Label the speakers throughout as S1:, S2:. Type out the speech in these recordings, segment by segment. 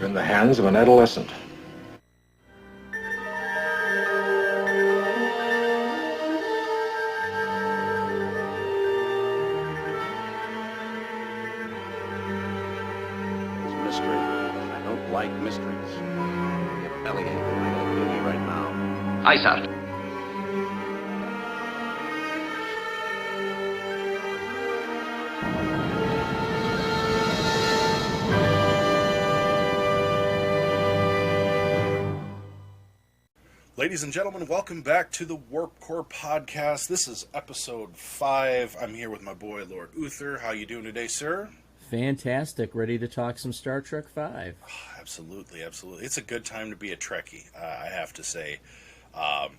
S1: You're in the hands of an adolescent.
S2: It's mystery. I don't like mysteries. Get bellyache. I got a duty right now.
S3: Aye, sir.
S4: Ladies and gentlemen, welcome back to the Warp Core Podcast. This is episode 5. I'm here with my boy, Lord Uther. How you doing today, sir?
S5: Fantastic. Ready to talk some Star Trek V.
S4: Absolutely, absolutely. It's a good time to be a Trekkie, I have to say. I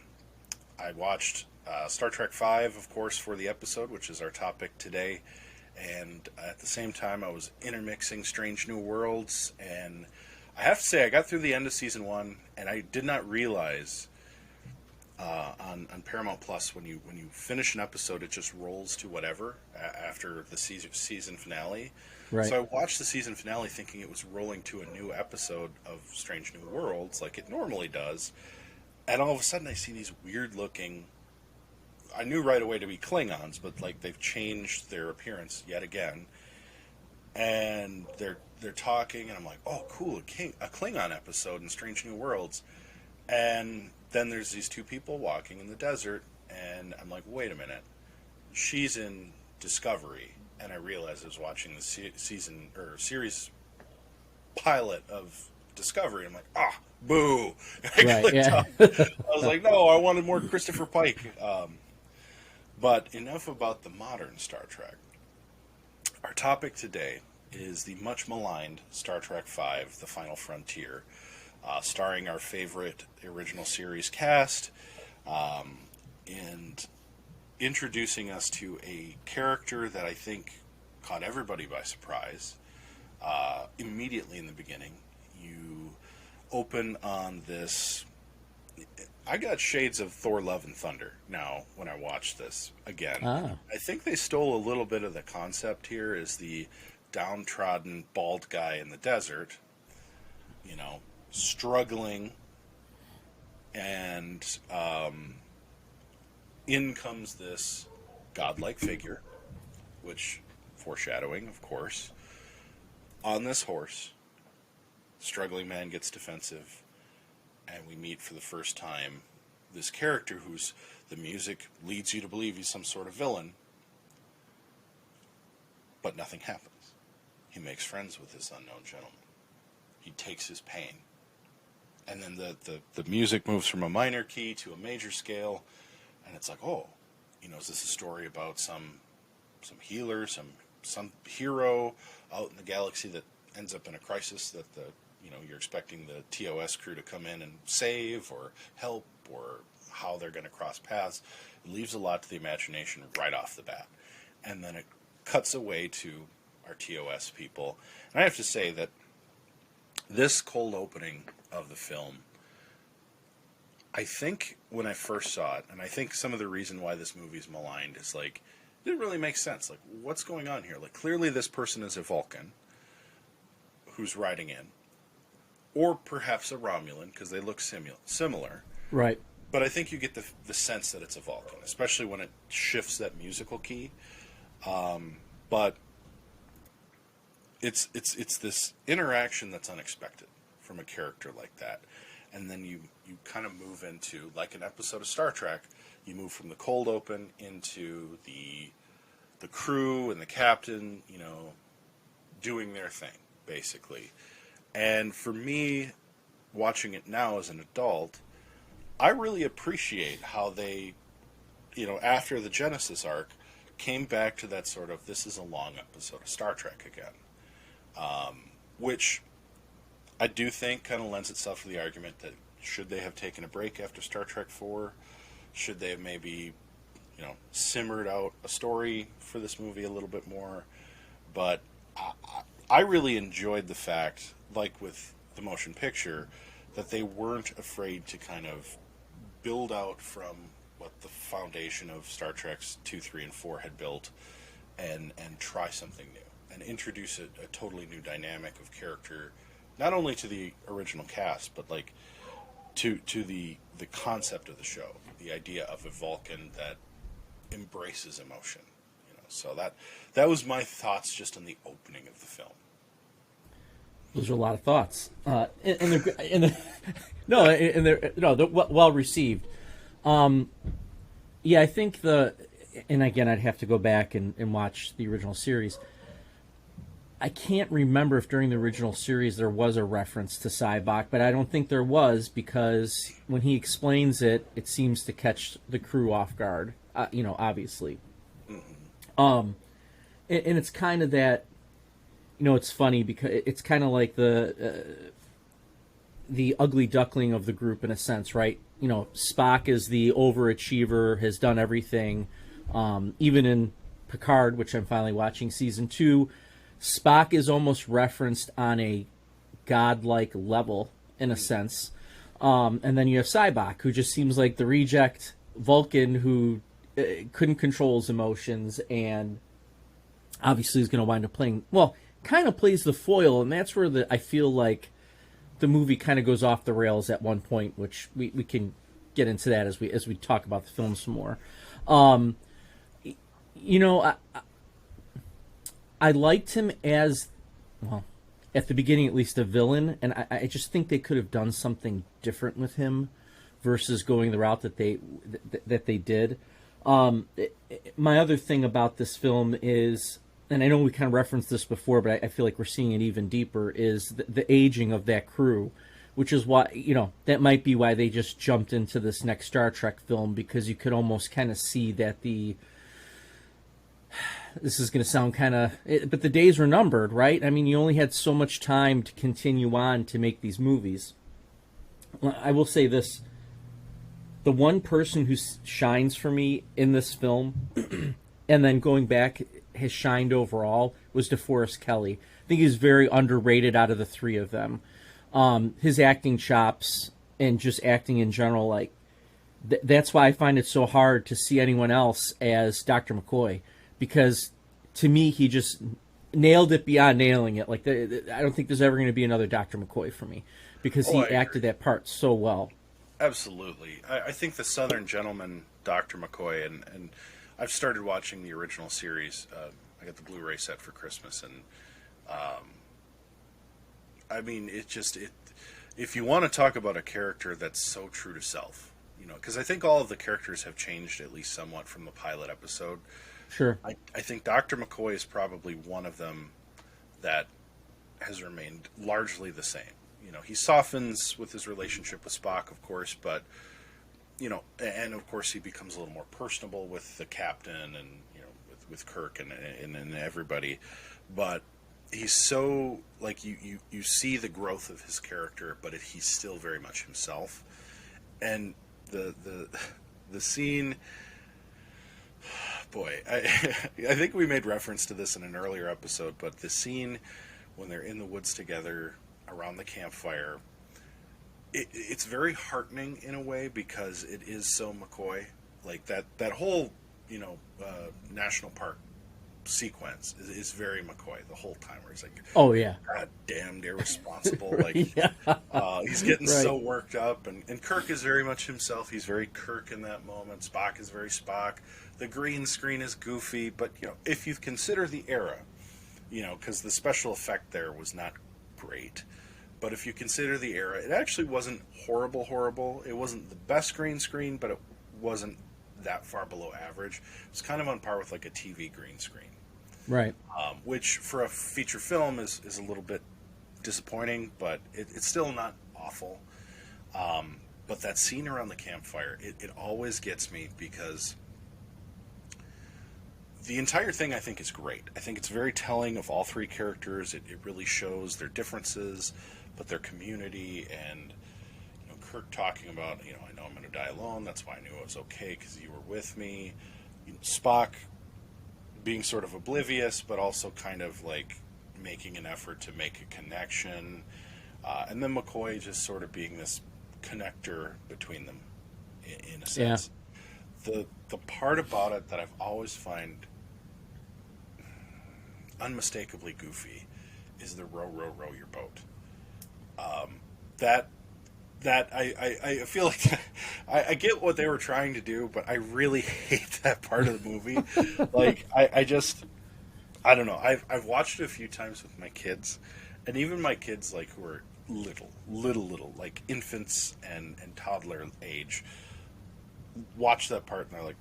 S4: watched Star Trek V, of course, for the episode, which is our topic today. And at the same time, I was intermixing Strange New Worlds. And I have to say, I got through the end of Season 1, and I did not realize on Paramount Plus, when you finish an episode, it just rolls to whatever after the season finale.
S5: Right.
S4: So I watched the season finale thinking it was rolling to a new episode of Strange New Worlds, like it normally does. And all of a sudden I see these weird-looking... I knew right away to be Klingons, but like they've changed their appearance yet again. And they're talking, and I'm like, oh, cool, a Klingon episode in Strange New Worlds. And then there's these two people walking in the desert, and I'm like, wait a minute. She's in Discovery, and I realized I was watching the series pilot of Discovery. I'm like, boo!
S5: Right, yeah.
S4: I was like, no, I wanted more Christopher Pike. But enough about the modern Star Trek. Our topic today is the much maligned Star Trek V, The Final Frontier, starring our favorite original series cast, and introducing us to a character that I think caught everybody by surprise. Immediately in the beginning, you open on this... I got shades of Thor Love and Thunder now when I watched this again. I think they stole a little bit of the concept here as the downtrodden bald guy in the desert, struggling, and in comes this godlike figure, which, foreshadowing, of course, on this horse, struggling man gets defensive, and we meet for the first time this character whose the music leads you to believe he's some sort of villain, but nothing happens. He makes friends with this unknown gentleman. He takes his pain. And then the music moves from a minor key to a major scale, and it's like, is this a story about some healer, some hero out in the galaxy that ends up in a crisis that you're expecting the TOS crew to come in and save or help, or how they're going to cross paths. It leaves a lot to the imagination right off the bat. And then it cuts away to our TOS people. And I have to say that this cold opening of the film, I think when I first saw it, and I think some of the reason why this movie is maligned is like, it didn't really make sense. Like, what's going on here? Like, clearly this person is a Vulcan who's riding in. Or perhaps a Romulan, because they look similar.
S5: Right.
S4: But I think you get the sense that it's a Vulcan, especially when it shifts that musical key. But it's this interaction that's unexpected from a character like that. And then you kind of move into, like an episode of Star Trek, you move from the cold open into the crew and the captain, doing their thing, basically. And for me, watching it now as an adult, I really appreciate how they, after the Genesis arc, came back to that sort of, this is a long episode of Star Trek again. Which I do think kind of lends itself to the argument that should they have taken a break after Star Trek IV? Should they have maybe, simmered out a story for this movie a little bit more? But I really enjoyed the fact, like with the motion picture, that they weren't afraid to kind of build out from what the foundation of Star Trek's 2, 3, and 4 had built and try something new and introduce a totally new dynamic of character, not only to the original cast, but like to the concept of the show, the idea of a Vulcan that embraces emotion. So that was my thoughts just on the opening of the film.
S5: Those are a lot of thoughts, and they're well received. Yeah, I think and again, I'd have to go back and watch the original series. I can't remember if during the original series there was a reference to Sybok, but I don't think there was, because when he explains it, it seems to catch the crew off guard. Obviously. And it's kind of that, it's funny because it's kind of like the ugly duckling of the group in a sense, right? Spock is the overachiever, has done everything. Even in Picard, which I'm finally watching season 2, Spock is almost referenced on a godlike level in a sense. And then you have Sybok, who just seems like the reject Vulcan who couldn't control his emotions, and obviously is going to wind up kind of plays the foil, and that's where I feel like the movie kind of goes off the rails at one point, which we can get into that as we talk about the film some more. I liked him as, well, at the beginning at least, a villain, and I just think they could have done something different with him versus going the route that they did. My other thing about this film is, and I know we kind of referenced this before, but I feel like we're seeing it even deeper, is the aging of that crew, which is why, that might be why they just jumped into this next Star Trek film, because you could almost kind of see that this is going to sound kind of, but the days were numbered, right? I mean, you only had so much time to continue on to make these movies. I will say this. The one person who shines for me in this film, and then going back has shined overall, was DeForest Kelley. I think he's very underrated out of the three of them. His acting chops and just acting in general, like that's why I find it so hard to see anyone else as Dr. McCoy, because to me he just nailed it beyond nailing it. Like I don't think there's ever going to be another Dr. McCoy for me, because he acted that part so well.
S4: Absolutely. I think the Southern Gentleman, Dr. McCoy, and I've started watching the original series. I got the Blu-ray set for Christmas, and I mean, if you want to talk about a character that's so true to self, because I think all of the characters have changed at least somewhat from the pilot episode.
S5: Sure.
S4: I think Dr. McCoy is probably one of them that has remained largely the same. He softens with his relationship with Spock, of course, but, and of course he becomes a little more personable with the captain and, with Kirk and everybody. But he's so, like, you see the growth of his character, but he's still very much himself. And the scene, boy, I think we made reference to this in an earlier episode, but the scene when they're in the woods together around the campfire, it's very heartening in a way, because it is so McCoy. Like that whole national park sequence is very McCoy the whole time, where he's like,
S5: oh yeah,
S4: God damned irresponsible. Like
S5: yeah.
S4: He's getting
S5: Right.
S4: so worked up, and Kirk is very much himself. He's very Kirk in that moment. Spock is very Spock. The green screen is goofy, but if you consider the era, because the special effect there was not great. But if you consider the era, it actually wasn't horrible. It wasn't the best green screen, but it wasn't that far below average. It was kind of on par with like a TV green screen.
S5: Right.
S4: Which for a feature film is a little bit disappointing, but it's still not awful. But that scene around the campfire, it always gets me, because the entire thing I think is great. I think it's very telling of all three characters. It really shows their differences, but their community, and Kirk talking about, I know I'm going to die alone. That's why I knew it was okay, because you were with me. Spock being sort of oblivious, but also kind of like making an effort to make a connection. And then McCoy just sort of being this connector between them, in a sense. Yeah. The part about it that I've always find unmistakably goofy is the row your boat. that I feel like I get what they were trying to do, but I really hate that part of the movie. Like I don't know. I've watched it a few times with my kids, and even my kids like who are little, like infants and toddler age, watch that part and they're like,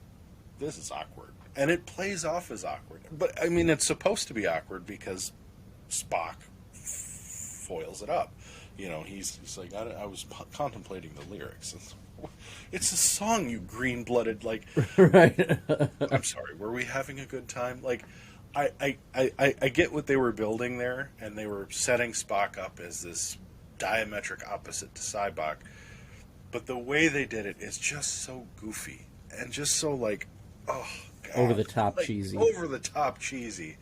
S4: "This is awkward," and it plays off as awkward. But I mean, it's supposed to be awkward because Spock foils it up. You know, he's like, I was contemplating the lyrics. It's a song, you green-blooded, like...
S5: Right.
S4: I'm sorry, were we having a good time? Like, I get what they were building there, and they were setting Spock up as this diametric opposite to Sybok, but the way they did it is just so goofy, and just so, like, oh, God.
S5: Over-the-top
S4: like,
S5: cheesy.
S4: Over-the-top cheesy.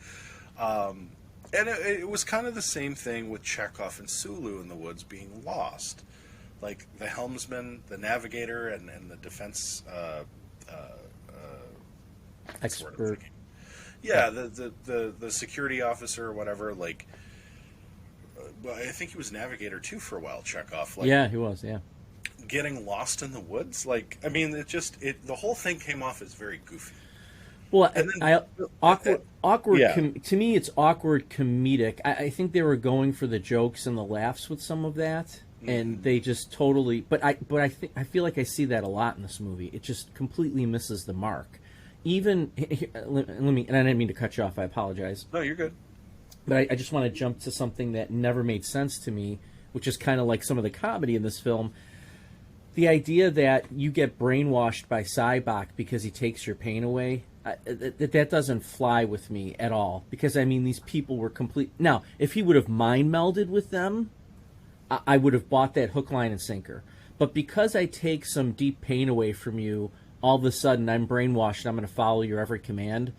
S4: And it was kind of the same thing with Chekhov and Sulu in the woods being lost. Like, the helmsman, the navigator, and the defense...
S5: expert.
S4: Yeah, the security officer or whatever, like... well, I think he was navigator, too, for a while, Chekhov. Like,
S5: yeah, he was, yeah.
S4: Getting lost in the woods? Like, I mean, the whole thing came off as very goofy.
S5: Well,
S4: Then,
S5: awkward.
S4: Yeah.
S5: To me, it's awkward comedic. I think they were going for the jokes and the laughs with some of that, and they just totally. But I feel like I see that a lot in this movie. It just completely misses the mark. Even let me, and I didn't mean to cut you off. I apologize.
S4: No, you're good.
S5: But I just want to jump to something that never made sense to me, which is kind of like some of the comedy in this film. The idea that you get brainwashed by Sybok because he takes your pain away. That doesn't fly with me at all, because I mean, these people were complete. Now, if he would have mind melded with them, I would have bought that hook, line, and sinker. But because I take some deep pain away from you, all of a sudden I'm brainwashed and I'm going to follow your every command.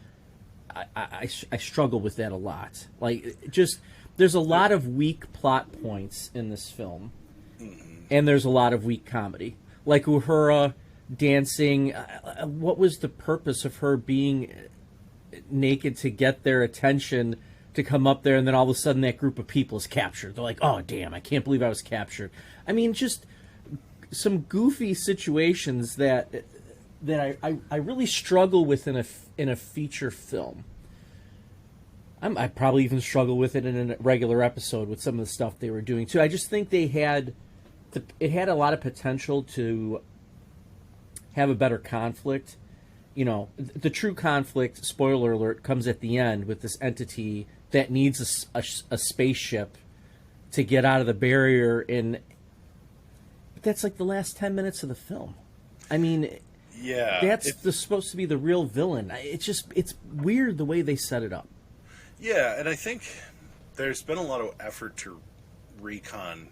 S5: I struggle with that a lot. Like, just there's a lot of weak plot points in this film, and there's a lot of weak comedy, like Uhura dancing. What was the purpose of her being naked to get their attention to come up there, and then all of a sudden that group of people is captured? They're like, oh damn, I can't believe I was captured. I mean, just some goofy situations that I really struggle with in a feature film. I probably even struggle with it in a regular episode with some of the stuff they were doing too. I just think it had a lot of potential to have a better conflict. You know, the true conflict, spoiler alert, comes at the end with this entity that needs a spaceship to get out of the barrier. But that's like the last 10 minutes of the film. I mean,
S4: Yeah.
S5: that's supposed to be the real villain. It's weird the way they set it up.
S4: Yeah, and I think there's been a lot of effort to recon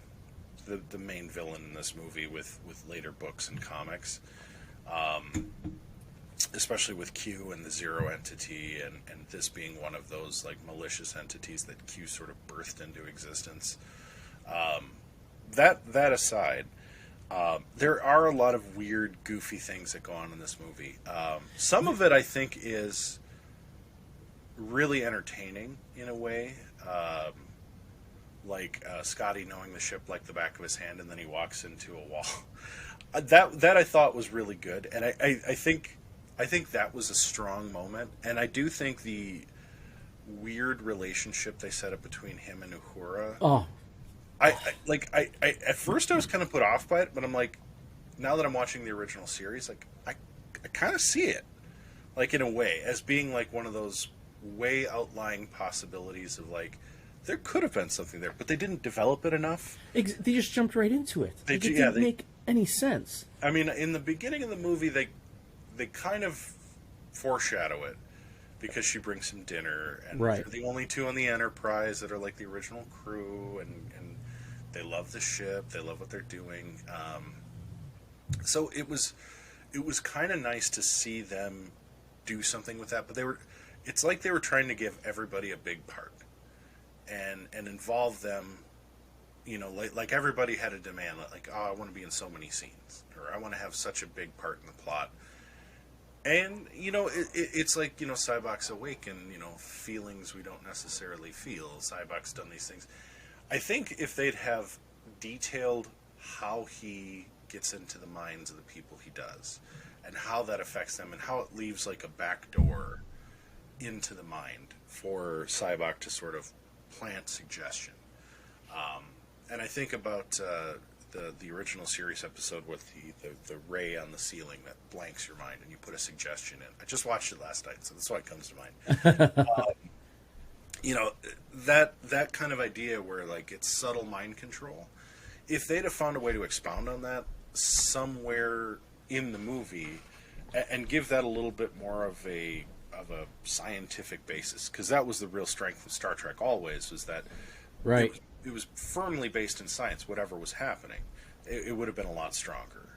S4: the main villain in this movie with later books and comics. Especially with Q and the Zero entity, and this being one of those like malicious entities that Q sort of birthed into existence. That aside, there are a lot of weird, goofy things that go on in this movie. Some of it I think is really entertaining in a way. Like Scotty knowing the ship like the back of his hand, and then he walks into a wall. That I thought was really good, and I think that was a strong moment, and I do think the weird relationship they set up between him and Uhura.
S5: Oh,
S4: I at first I was kind of put off by it, but I'm like, now that I'm watching the original series, like I kind of see it, like in a way, as being like one of those way outlying possibilities of like, there could have been something there, but they didn't develop it enough.
S5: They just jumped right into it. It didn't make any sense.
S4: I mean, in the beginning of the movie, they kind of foreshadow it because she brings him dinner, and
S5: right.
S4: They're the only two on the Enterprise that are like the original crew, and they love the ship, they love what they're doing. So it was kind of nice to see them do something with that, but it's like they were trying to give everybody a big part and involve them. You know, like everybody had a demand, like, oh, I want to be in so many scenes, or I want to have such a big part in the plot. And, you know, it's like, you know, Sybok's awake and, you know, feelings we don't necessarily feel. Sybok's done these things. I think if they'd have detailed how he gets into the minds of the people he does, and how that affects them, and how it leaves like a back door into the mind for Cybok to sort of plant suggestion. And I think about the original series episode with the ray on the ceiling that blanks your mind, and you put a suggestion in. I just watched it last night, so that's why it comes to mind. You know, that kind of idea where like it's subtle mind control. If they'd have found a way to expound on that somewhere in the movie and give that a little bit more of a scientific basis, because that was the real strength of Star Trek always, was that
S5: right.
S4: It was firmly based in science. Whatever was happening, it would have been a lot stronger.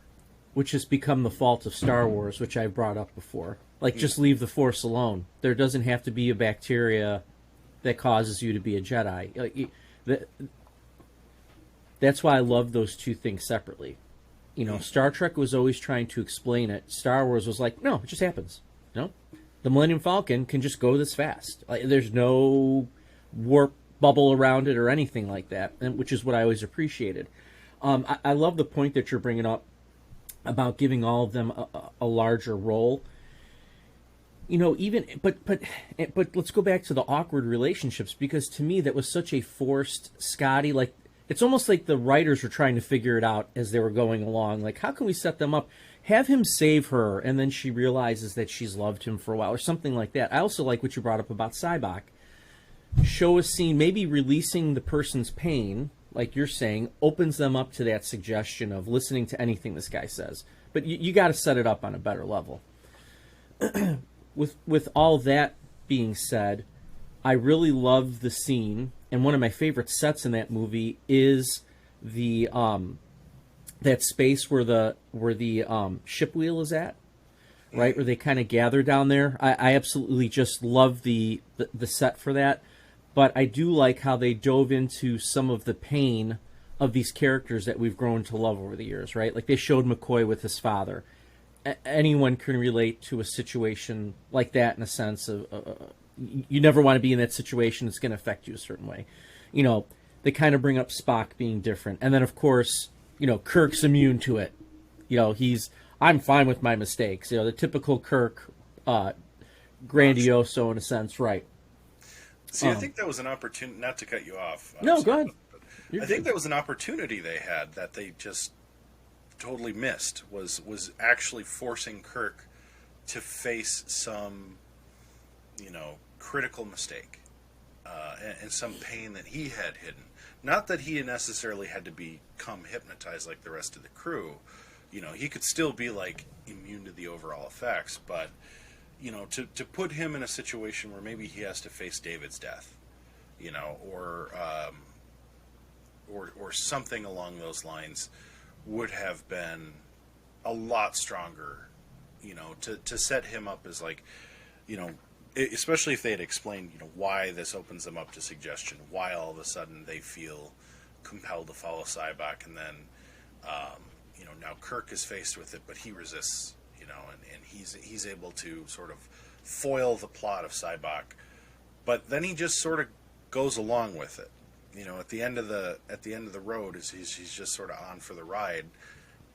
S5: Which has become the fault of Star Wars, which I've brought up before. Like, just leave the Force alone. There doesn't have to be a bacteria that causes you to be a Jedi. Like, that's why I love those two things separately. You know, Star Trek was always trying to explain it. Star Wars was like, no, it just happens. You know? The Millennium Falcon can just go this fast. Like, there's no warp bubble around it or anything like that, and which is what I always appreciated. I love the point that you're bringing up about giving all of them a larger role. You know, even but let's go back to the awkward relationships, because to me that was such a forced Scotty. Like, it's almost like the writers were trying to figure it out as they were going along. Like, how can we set them up? Have him save her, and then she realizes that she's loved him for a while, or something like that. I also like what you brought up about Cybok. Show a scene, maybe releasing the person's pain, like you're saying, opens them up to that suggestion of listening to anything this guy says. But you got to set it up on a better level. With all that being said, I really love the scene, and one of my favorite sets in that movie is the that space where the ship wheel is at, right, where they kind of gather down there. I absolutely just love the set for that. But I do like how they dove into some of the pain of these characters that we've grown to love over the years, right? Like, they showed McCoy with his father. Anyone can relate to a situation like that, in a sense of you never want to be in that situation. It's going to affect you a certain way. You know, they kind of bring up Spock being different. And then, of course, you know, Kirk's immune to it. You know, I'm fine with my mistakes. You know, the typical Kirk, grandioso in a sense, right?
S4: See, I think that was an opportunity, not to cut you off.
S5: No, go ahead.
S4: I think that was an opportunity they had that they just totally missed, was actually forcing Kirk to face some, you know, critical mistake and some pain that he had hidden. Not that he necessarily had to become hypnotized like the rest of the crew. You know, he could still be, like, immune to the overall effects, but you know, to put him in a situation where maybe he has to face David's death, you know, or something along those lines, would have been a lot stronger, you know, to set him up as, like, you know, especially if they had explained, you know, why this opens them up to suggestion, why all of a sudden they feel compelled to follow Cybok, and then, you know, now Kirk is faced with it, but he resists. You know, and he's able to sort of foil the plot of Cybok, but then he just sort of goes along with it. You know, at the end of the road, he's just sort of on for the ride,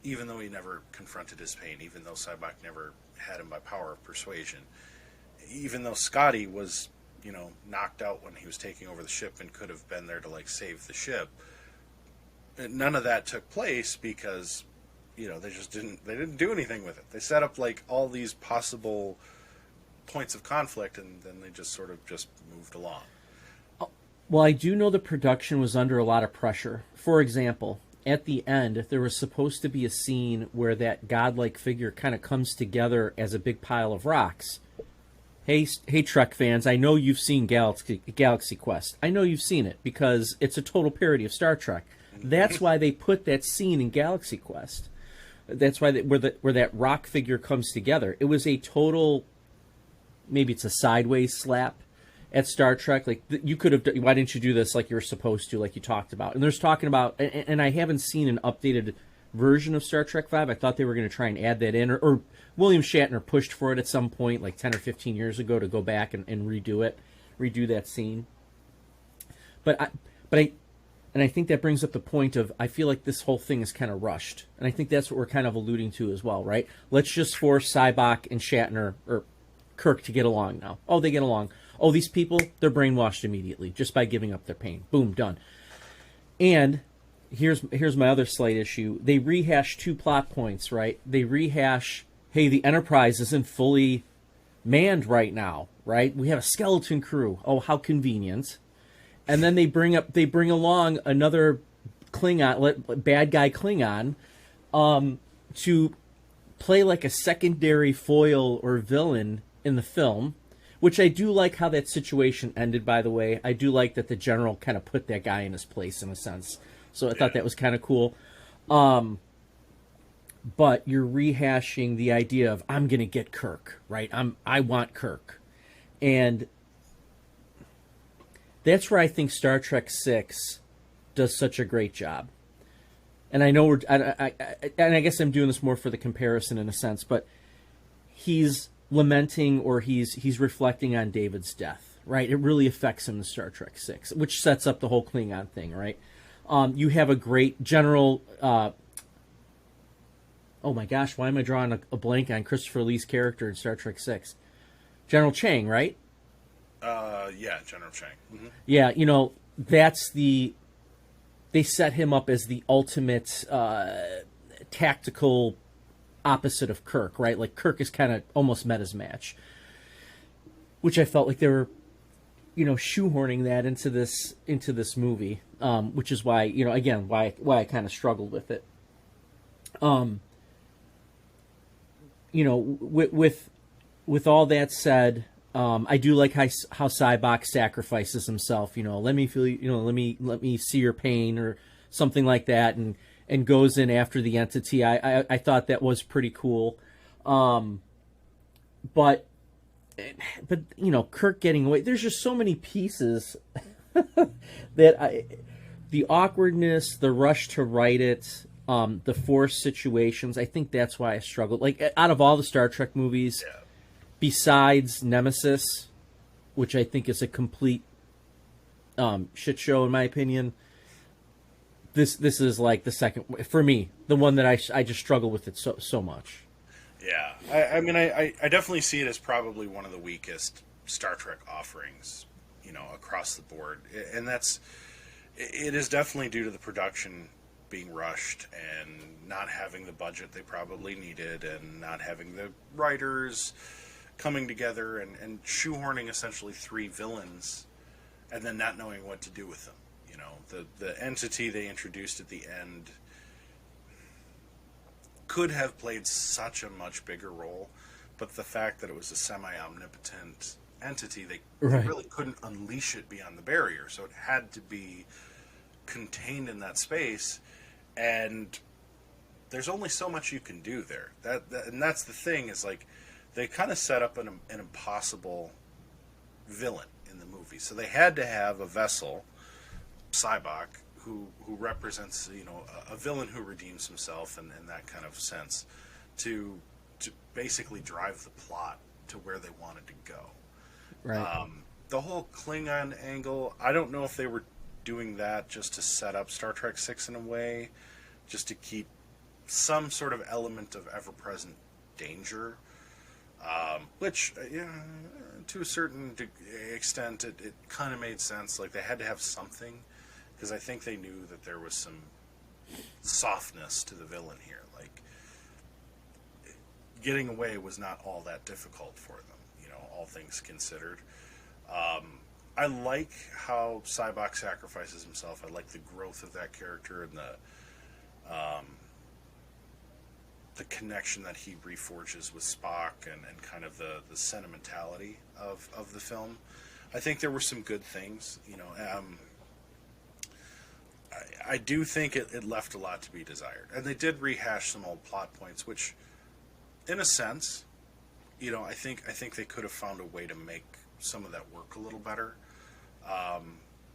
S4: even though he never confronted his pain, even though Cybok never had him by power of persuasion, even though Scotty was, you know, knocked out when he was taking over the ship and could have been there to, like, save the ship. None of that took place because, you know, they didn't do anything with it. They set up, like, all these possible points of conflict, and then they just sort of just moved along.
S5: Well, I do know the production was under a lot of pressure. For example, at the end, there was supposed to be a scene where that godlike figure kind of comes together as a big pile of rocks. Hey, Trek fans, I know you've seen Galaxy Quest. I know you've seen it because it's a total parody of Star Trek. That's why they put that scene in Galaxy Quest. That's why where that rock figure comes together. It was a total, maybe it's a sideways slap at Star Trek. Like, you could have, why didn't you do this like you were supposed to, like you talked about? And there's talking about, and I haven't seen an updated version of Star Trek V. I thought they were going to try and add that in, or William Shatner pushed for it at some point, like 10 or 15 years ago, to go back and redo that scene. And And I think that brings up the point of, I feel like this whole thing is kind of rushed. And I think that's what we're kind of alluding to as well, right? Let's just force Sybok and Shatner, or Kirk, to get along now. Oh, they get along. Oh, these people, they're brainwashed immediately just by giving up their pain. Boom, done. And here's my other slight issue. They rehash 2 plot points, right? They rehash, hey, the Enterprise isn't fully manned right now, right? We have a skeleton crew. Oh, how convenient. And then they bring along another Klingon, bad guy Klingon, to play like a secondary foil or villain in the film, which I do like how that situation ended, by the way. I do like that the general kind of put that guy in his place in a sense. So I thought that was kind of cool. But you're rehashing the idea of, I'm going to get Kirk, right? I want Kirk. And that's where I think Star Trek VI does such a great job. And I know I guess I'm doing this more for the comparison in a sense, but he's lamenting, or he's reflecting on David's death, right? It really affects him in Star Trek VI, which sets up the whole Klingon thing, right? You have a great general. Oh my gosh, why am I drawing a blank on Christopher Lee's character in Star Trek VI? General Chang, right?
S4: Yeah, General Chang. Mm-hmm.
S5: Yeah, they set him up as the ultimate tactical opposite of Kirk, right? Like Kirk is kind of almost met his match, which I felt like they were, shoehorning that into this movie, which is why, again, why I kind of struggled with it. With all that said, I do like how Sybok sacrifices himself. Let me feel. Let me see your pain, or something like that, and goes in after the entity. I thought that was pretty cool. But Kirk getting away. There's just so many pieces that the awkwardness, the rush to write it, the forced situations. I think that's why I struggled. Like, out of all the Star Trek movies. Yeah. Besides Nemesis, which I think is a complete shit show in my opinion, this is like the second, for me, the one that I just struggle with it so much.
S4: Yeah, I mean, I definitely see it as probably one of the weakest Star Trek offerings, across the board, and it is definitely due to the production being rushed and not having the budget they probably needed, and not having the writers coming together and shoehorning essentially 3 villains, and then not knowing what to do with them. The entity they introduced at the end could have played such a much bigger role, but the fact that it was a semi-omnipotent entity, they really couldn't unleash it beyond the barrier, so it had to be contained in that space, and there's only so much you can do there. And that's the thing, is like, they kind of set up an impossible villain in the movie. So they had to have a vessel, Sybok, who represents, a villain who redeems himself in that kind of sense, to basically drive the plot to where they wanted to go.
S5: Right.
S4: The whole Klingon angle, I don't know if they were doing that just to set up Star Trek VI in a way, just to keep some sort of element of ever-present danger. Which, to a certain extent, it kind of made sense. Like, they had to have something, because I think they knew that there was some softness to the villain here. Like, getting away was not all that difficult for them, all things considered. I like how Sybok sacrifices himself. I like the growth of that character, and the connection that he reforges with Spock, and kind of the sentimentality of the film. I think there were some good things. I do think it left a lot to be desired. And they did rehash some old plot points, which, in a sense, I think they could have found a way to make some of that work a little better.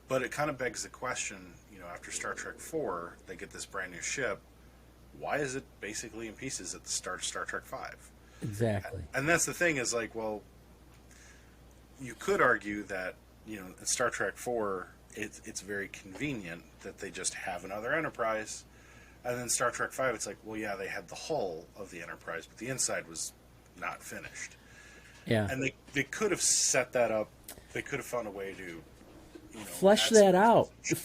S4: But it kind of begs the question, after Star Trek IV, they get this brand new ship. Why is it basically in pieces at the start of Star Trek V?
S5: Exactly.
S4: And that's the thing, is like, well, you could argue that, in Star Trek IV, it's very convenient that they just have another Enterprise. And then Star Trek V, it's like, well, yeah, they had the hull of the Enterprise, but the inside was not finished.
S5: Yeah.
S4: And they could have set that up. They could have found a way to,
S5: flesh that out. Just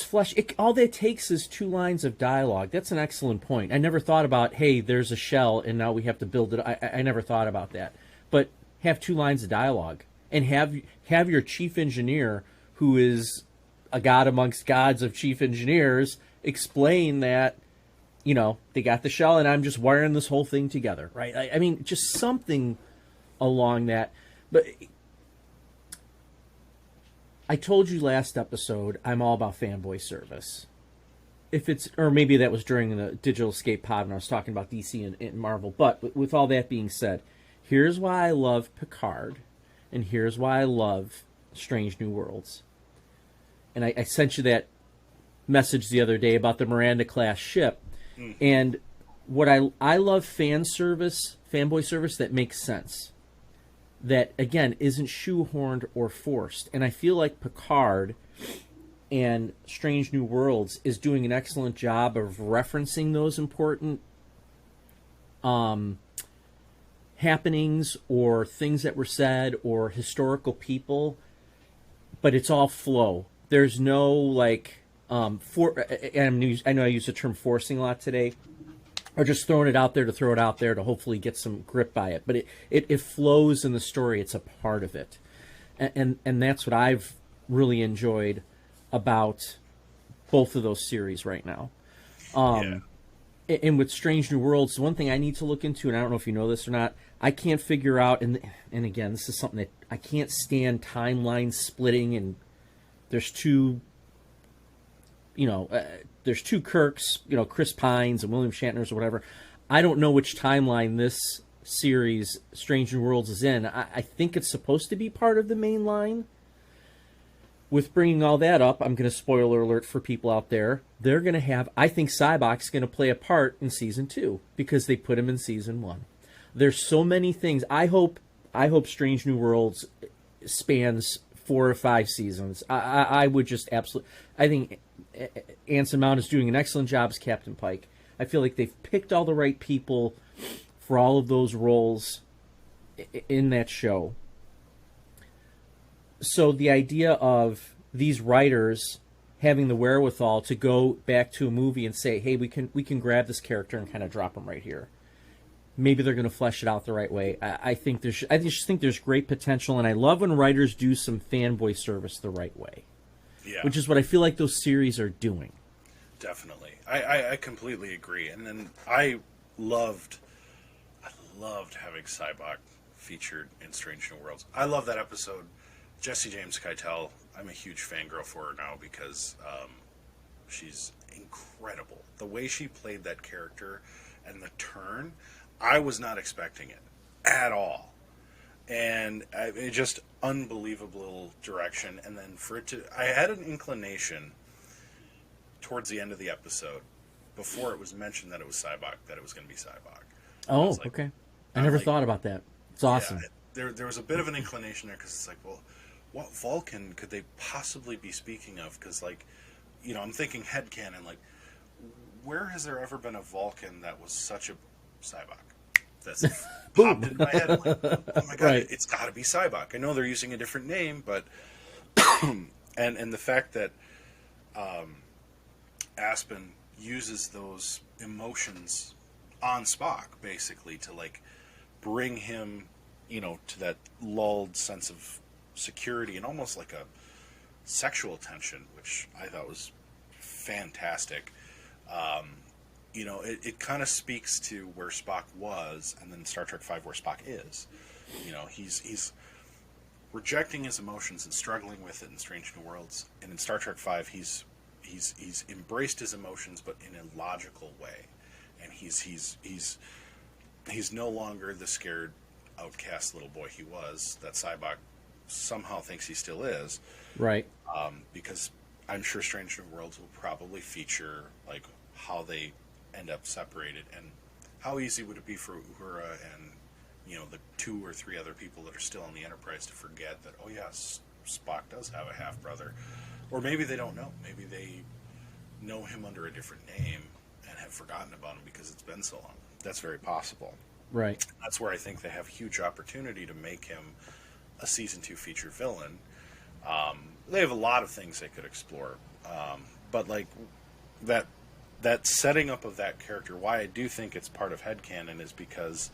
S5: flesh it. All that takes is 2 lines of dialogue. That's an excellent point. I never thought about, hey, there's a shell and now we have to build it. I never thought about that. But have 2 lines of dialogue and have your chief engineer, who is a god amongst gods of chief engineers, explain that, they got the shell and I'm just wiring this whole thing together, right? I mean, just something along that. But I told you last episode, I'm all about fanboy service. Or maybe that was during the Digital Escape pod when I was talking about DC and Marvel. But with all that being said, here's why I love Picard, and here's why I love Strange New Worlds. And I sent you that message the other day about the Miranda-class ship. Mm-hmm. And what I love fanboy service that makes sense. That, again, isn't shoehorned or forced. And I feel like Picard and Strange New Worlds is doing an excellent job of referencing those important happenings or things that were said or historical people, but it's all flow. There's no, and I know I use the term forcing a lot today, or just throwing it out there to throw it out there to hopefully get some grip by it. But it flows in the story. It's a part of it. And that's what I've really enjoyed about both of those series right now. And with Strange New Worlds, the one thing I need to look into, and I don't know if you know this or not, I can't figure out, and again, this is something that I can't stand, timeline splitting, and there's two Kirks, Chris Pines and William Shatners or whatever. I don't know which timeline this series, Strange New Worlds, is in. I think it's supposed to be part of the main line. With bringing all that up, I'm going to spoiler alert for people out there. They're going to have, I think Cybok's going to play a part in Season 2 because they put him in Season 1. There's so many things. I hope Strange New Worlds spans 4 or 5 seasons. I would just absolutely... I think Anson Mount is doing an excellent job as Captain Pike. I feel like they've picked all the right people for all of those roles in that show. So the idea of these writers having the wherewithal to go back to a movie and say, hey, we can grab this character and kind of drop him right here. Maybe they're going to flesh it out the right way. I just think there's great potential, and I love when writers do some fanboy service the right way. Yeah. Which is what I feel like those series are doing.
S4: Definitely. I completely agree. And then I loved having Cybok featured in Strange New Worlds. I love that episode. Jesse James Keitel, I'm a huge fangirl for her now because she's incredible. The way she played that character and the turn, I was not expecting it at all. And it just unbelievable direction. And then I had an inclination towards the end of the episode, before it was mentioned that it was Cybok, that it was going to be Cybok.
S5: Oh, okay. I never thought about that. It's awesome.
S4: Yeah, there was a bit of an inclination there because it's like, well, what Vulcan could they possibly be speaking of? Because, I'm thinking headcanon, where has there ever been a Vulcan that was such a Cybok? That's popped in my head. I'm like, oh my god, right. It's got to be Cybok. I know they're using a different name, but and the fact that Aspen uses those emotions on Spock basically to bring him, to that lulled sense of security and almost like a sexual tension, which I thought was fantastic. It kind of speaks to where Spock was, and then Star Trek V where Spock is. He's rejecting his emotions and struggling with it in Strange New Worlds, and in Star Trek V he's embraced his emotions, but in a logical way, and he's no longer the scared, outcast little boy he was that Cybok somehow thinks he still is.
S5: Right.
S4: Because I'm sure Strange New Worlds will probably feature how they end up separated, and how easy would it be for Uhura and the 2 or 3 other people that are still in the Enterprise to forget that, oh yes, Spock does have a half brother. Or maybe they don't know. Maybe they know him under a different name and have forgotten about him because it's been so long. That's very possible.
S5: Right.
S4: That's where I think they have huge opportunity to make him a season 2 feature villain. They have a lot of things they could explore, but like that setting up of that character, why I do think it's part of headcanon is because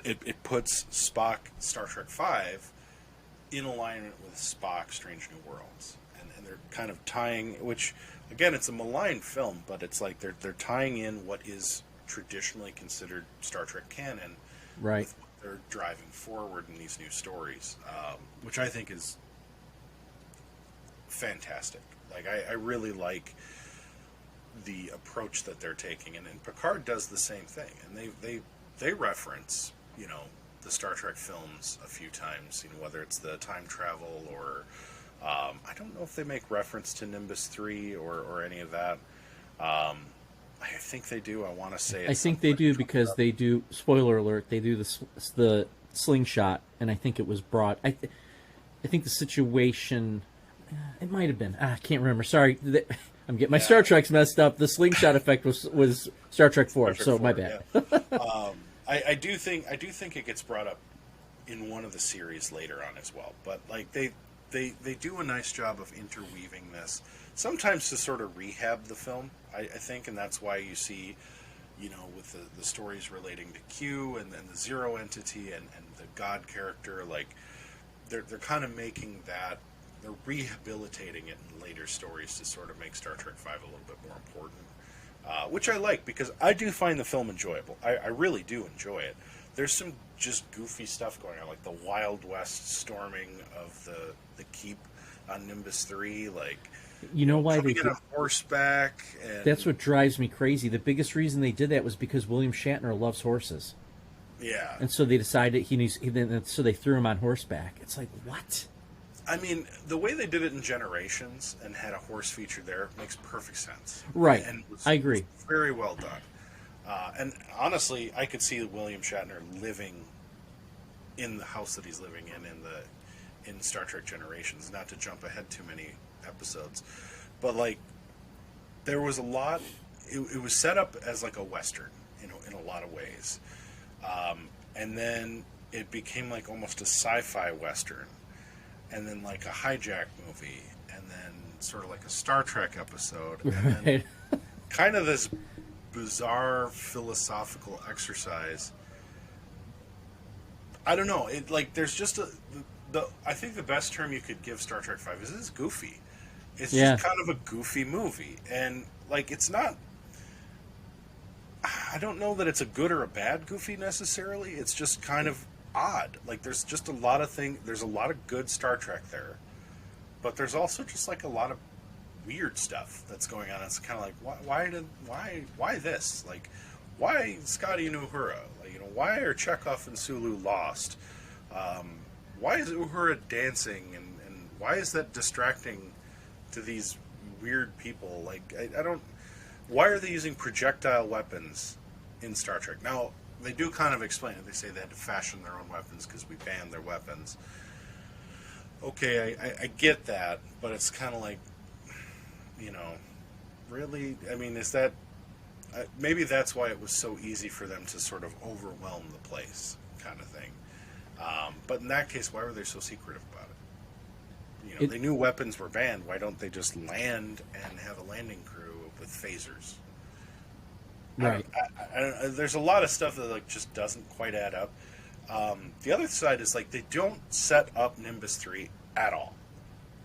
S4: it puts Spock Star Trek V in alignment with Spock Strange New Worlds, and they're kind of tying, which again it's a maligned film, but it's like they're tying in what is traditionally considered Star Trek canon,
S5: right?
S4: With what they're driving forward in these new stories, which I think is fantastic. Like I really like the approach that they're taking, and Picard does the same thing, and they reference the Star Trek films a few times, whether it's the time travel or I don't know if they make reference to Nimbus 3 or any of that. I think they do. I want to say
S5: I think they do because they do. Spoiler alert! They do the slingshot, and I think it was brought. I think the situation. It might have been. I can't remember. Sorry, I'm getting my Star Treks messed up. The slingshot effect was Star Trek 4, so 4, my bad.
S4: Yeah. I do think it gets brought up in one of the series later on as well. But like they do a nice job of interweaving this, sometimes to sort of rehab the film. I think, and that's why you see, with the stories relating to Q and the Zero entity and the God character, like they're kind of making that. They're rehabilitating it in later stories to sort of make Star Trek V a little bit more important, which I like because I do find the film enjoyable. I really do enjoy it. There's some just goofy stuff going on, like the Wild West storming of the keep on Nimbus 3, like
S5: why they
S4: get on horseback. And
S5: that's what drives me crazy. The biggest reason they did that was because William Shatner loves horses.
S4: Yeah,
S5: and so they decided so they threw him on horseback. It's like, what?
S4: I mean, the way they did it in Generations and had a horse feature there makes perfect sense.
S5: Right.
S4: And
S5: I agree.
S4: It was very well done. And honestly, I could see William Shatner living in the house that he's living in Star Trek Generations, not to jump ahead too many episodes. But, like, there was a lot... It was set up as, like, a Western, in a lot of ways. And then it became, like, almost a sci-fi Western. And then like a hijack movie, and then sort of like a Star Trek episode, and then kind of this bizarre philosophical exercise. I don't know. It like there's just I think the best term you could give Star Trek V is it's goofy. It's just kind of a goofy movie, and like it's not. I don't know that it's a good or a bad goofy necessarily. It's just kind of odd. Like there's just a lot of there's a lot of good Star Trek there, but there's also just like a lot of weird stuff that's going on. It's kind of like why this? Like why Scotty and Uhura? Like why are Chekhov and Sulu lost? Why is Uhura dancing and why is that distracting to these weird people? Like I don't. Why are they using projectile weapons in Star Trek? Now they do kind of explain it. They say they had to fashion their own weapons because we banned their weapons. Okay, I get that, but it's kind of like, really? I mean, is that... maybe that's why it was so easy for them to sort of overwhelm the place, kind of thing. But in that case, why were they so secretive about it? They knew weapons were banned. Why don't they just land and have a landing crew with phasers?
S5: Right.
S4: There's a lot of stuff that like just doesn't quite add up. The other side is like they don't set up Nimbus 3 at all.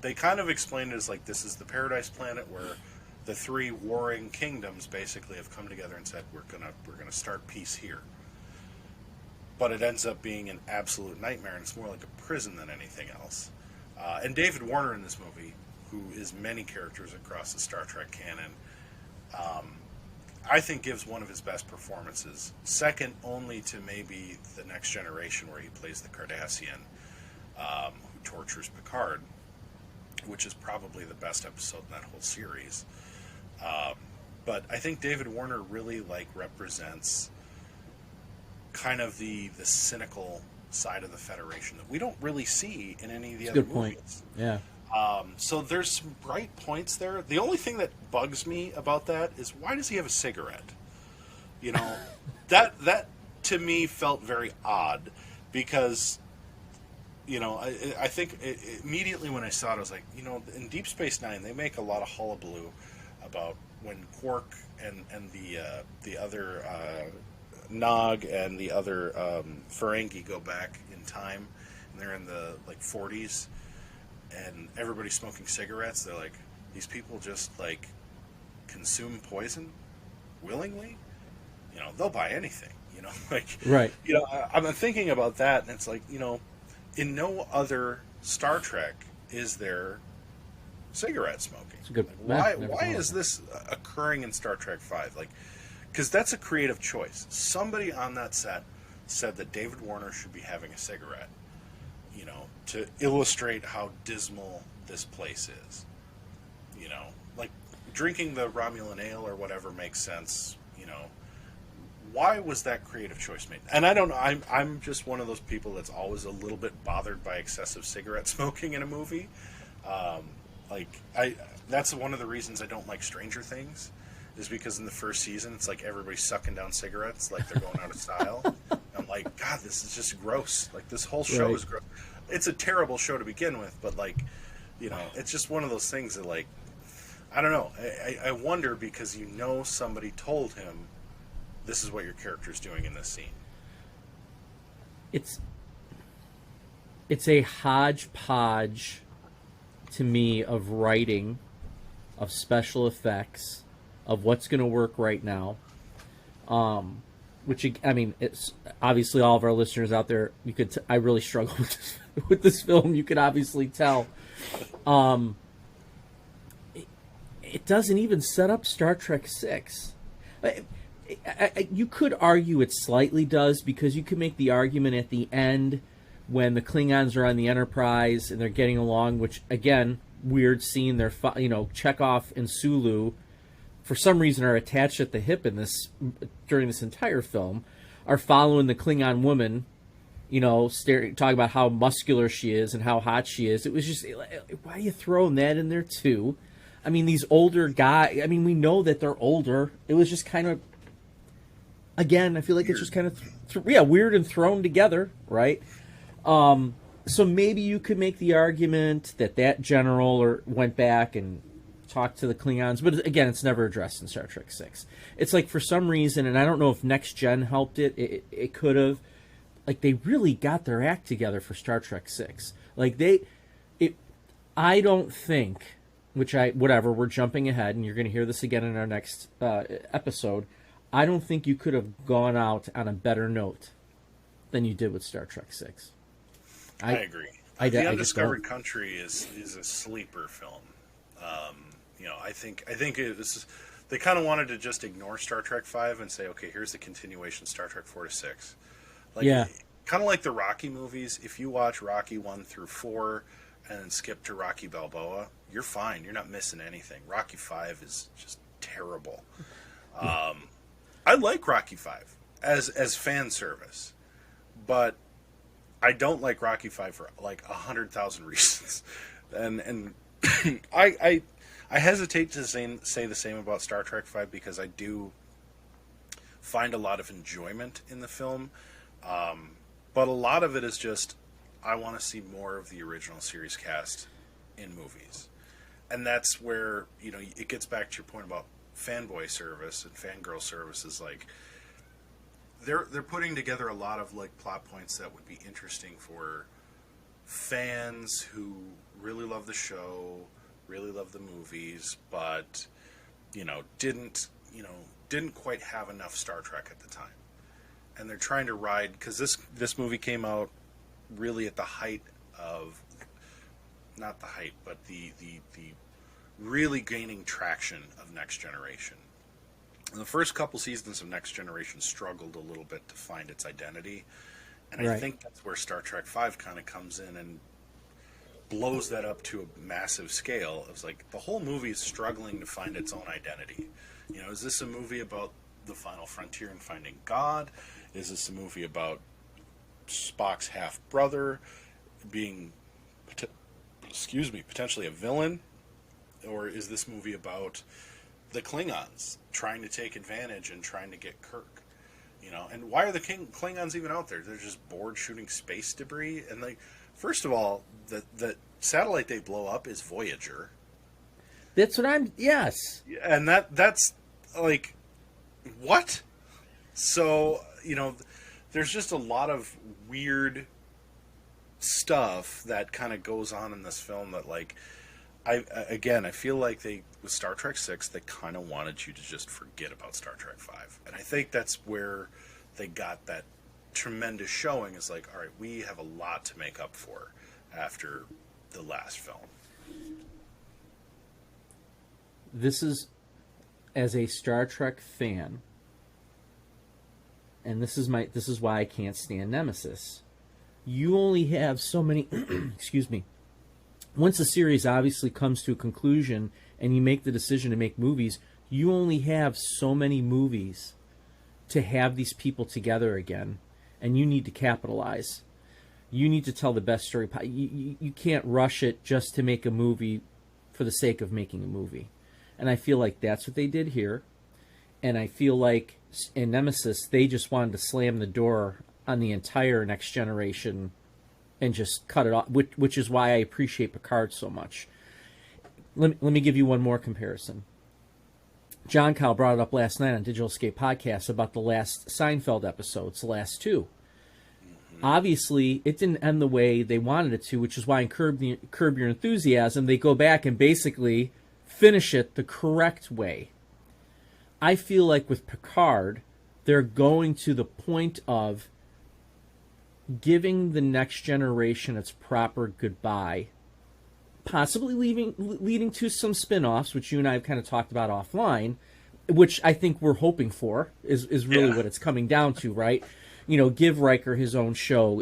S4: They kind of explain it as like this is the Paradise Planet where the three warring kingdoms basically have come together and said we're gonna start peace here. But it ends up being an absolute nightmare, and it's more like a prison than anything else. And David Warner in this movie, who is many characters across the Star Trek canon, I think gives one of his best performances, second only to maybe The Next Generation, where he plays the Cardassian who tortures Picard, which is probably the best episode in that whole series. But I think David Warner really represents kind of the cynical side of the Federation that we don't really see in any of the other movies.
S5: Yeah.
S4: So there's some bright points there. The only thing that bugs me about that is, why does he have a cigarette? You know, that to me felt very odd, because, you know, I think immediately when I saw it, I was like, you know, in Deep Space Nine they make a lot of hullabaloo about when Quark and the other Nog and the other Ferengi go back in time, and they're in the like 40s, and everybody's smoking cigarettes. They're like, these people just like consume poison willingly. You know, they'll buy anything. You know, like,
S5: Right.
S4: you know, I'm thinking about that, and it's like, you know, in no other Star Trek is there cigarette smoking.
S5: It's a good.
S4: Like, why is this occurring in Star Trek V? Like, because that's a creative choice. Somebody on that set said that David Warner should be having a cigarette, you know, to illustrate how dismal this place is. You know, like, drinking the Romulan ale or whatever makes sense, you know. Why was that creative choice made? And I don't know. I'm just one of those people that's always a little bit bothered by excessive cigarette smoking in a movie. That's one of the reasons I don't like Stranger Things, is because in the first season it's like everybody's sucking down cigarettes like they're going out of style. I'm like, God, this is just gross. Like, this whole show is gross. It's a terrible show to begin with, but, like, you know, it's just one of those things that, like, I don't know. I wonder, because, you know, somebody told him, this is what your character's doing in this scene.
S5: It's a hodgepodge to me of writing, of special effects, of what's going to work right now. Which, I mean, it's obviously all of our listeners out there. I really struggle with this film. You could obviously tell. It doesn't even set up Star Trek 6. You could argue it slightly does, because you could make the argument at the end when the Klingons are on the Enterprise and they're getting along, which, again, weird scene. They're, Chekhov and Sulu, for some reason, are attached at the hip during this entire film, are following the Klingon woman, you know, talking about how muscular she is and how hot she is. It was just, why are you throwing that in there too? I mean, these older guys, I mean, we know that they're older. It was just kind of, again, I feel like it's just kind of, weird and thrown together, right? So maybe you could make the argument that general went back and talked to the Klingons, but again, it's never addressed in Star Trek 6. It's like, for some reason, and I don't know if Next Gen helped it could have, like, they really got their act together for Star Trek 6. Like, I don't think, whatever, we're jumping ahead, and you're going to hear this again in our next episode, I don't think you could have gone out on a better note than you did with Star Trek 6.
S4: I agree. The Undiscovered Country is a sleeper film. You know, I think they kind of wanted to just ignore Star Trek 5 and say, okay, here's the continuation, Star Trek 4 to 6. Like, kind of like the Rocky movies. If you watch Rocky 1 through 4 and then skip to Rocky Balboa, you're fine. You're not missing anything. Rocky 5 is just terrible. I like Rocky 5 as fan service, but I don't like Rocky 5 for like 100,000 reasons. And I hesitate to say the same about Star Trek 5, because I do find a lot of enjoyment in the film. But a lot of it is just, I want to see more of the original series cast in movies. And that's where, you know, it gets back to your point about fanboy service and fangirl service. Is like, they're putting together a lot of, like, plot points that would be interesting for fans who really love the show, really love the movies, but, you know, didn't quite have enough Star Trek at the time. And they're trying to ride, because this movie came out really at the height of, not the height, but the really gaining traction of Next Generation. And the first couple seasons of Next Generation struggled a little bit to find its identity. And I think that's where Star Trek V kind of comes in and blows that up to a massive scale. It was like, the whole movie is struggling to find its own identity. You know, is this a movie about the final frontier and finding God? Is this a movie about Spock's half-brother being excuse me, potentially a villain? Or is this movie about the Klingons trying to take advantage and trying to get Kirk? You know, and why are the Klingons even out there? They're just bored shooting space debris. And like, first of all, the satellite they blow up is Voyager.
S5: That's what I'm. Yes.
S4: And that's like, what? So, you know, there's just a lot of weird stuff that kind of goes on in this film that, like, I feel like with Star Trek 6, they kind of wanted you to just forget about Star Trek 5. And I think that's where they got that tremendous showing, is like, all right, we have a lot to make up for after the last film.
S5: This is, as a Star Trek fan, and this is why I can't stand Nemesis. You only have so many excuse me. Once a series obviously comes to a conclusion and you make the decision to make movies, you only have so many movies to have these people together again, and you need to capitalize. You need to tell the best story. You can't rush it just to make a movie for the sake of making a movie. And I feel like that's what they did here. And I feel like in Nemesis, they just wanted to slam the door on the entire Next Generation and just cut it off, which is why I appreciate Picard so much. Let me give you one more comparison. John Kyle brought it up last night on Digital Escape Podcast about the last Seinfeld episodes, the last two. Obviously, it didn't end the way they wanted it to, which is why in Curb Your Enthusiasm, they go back and basically finish it the correct way. I feel like with Picard, they're going to the point of giving the Next Generation its proper goodbye, possibly leading to some spin-offs, which you and I have kind of talked about offline, which I think we're hoping for, is really what it's coming down to, right? You know, give Riker his own show,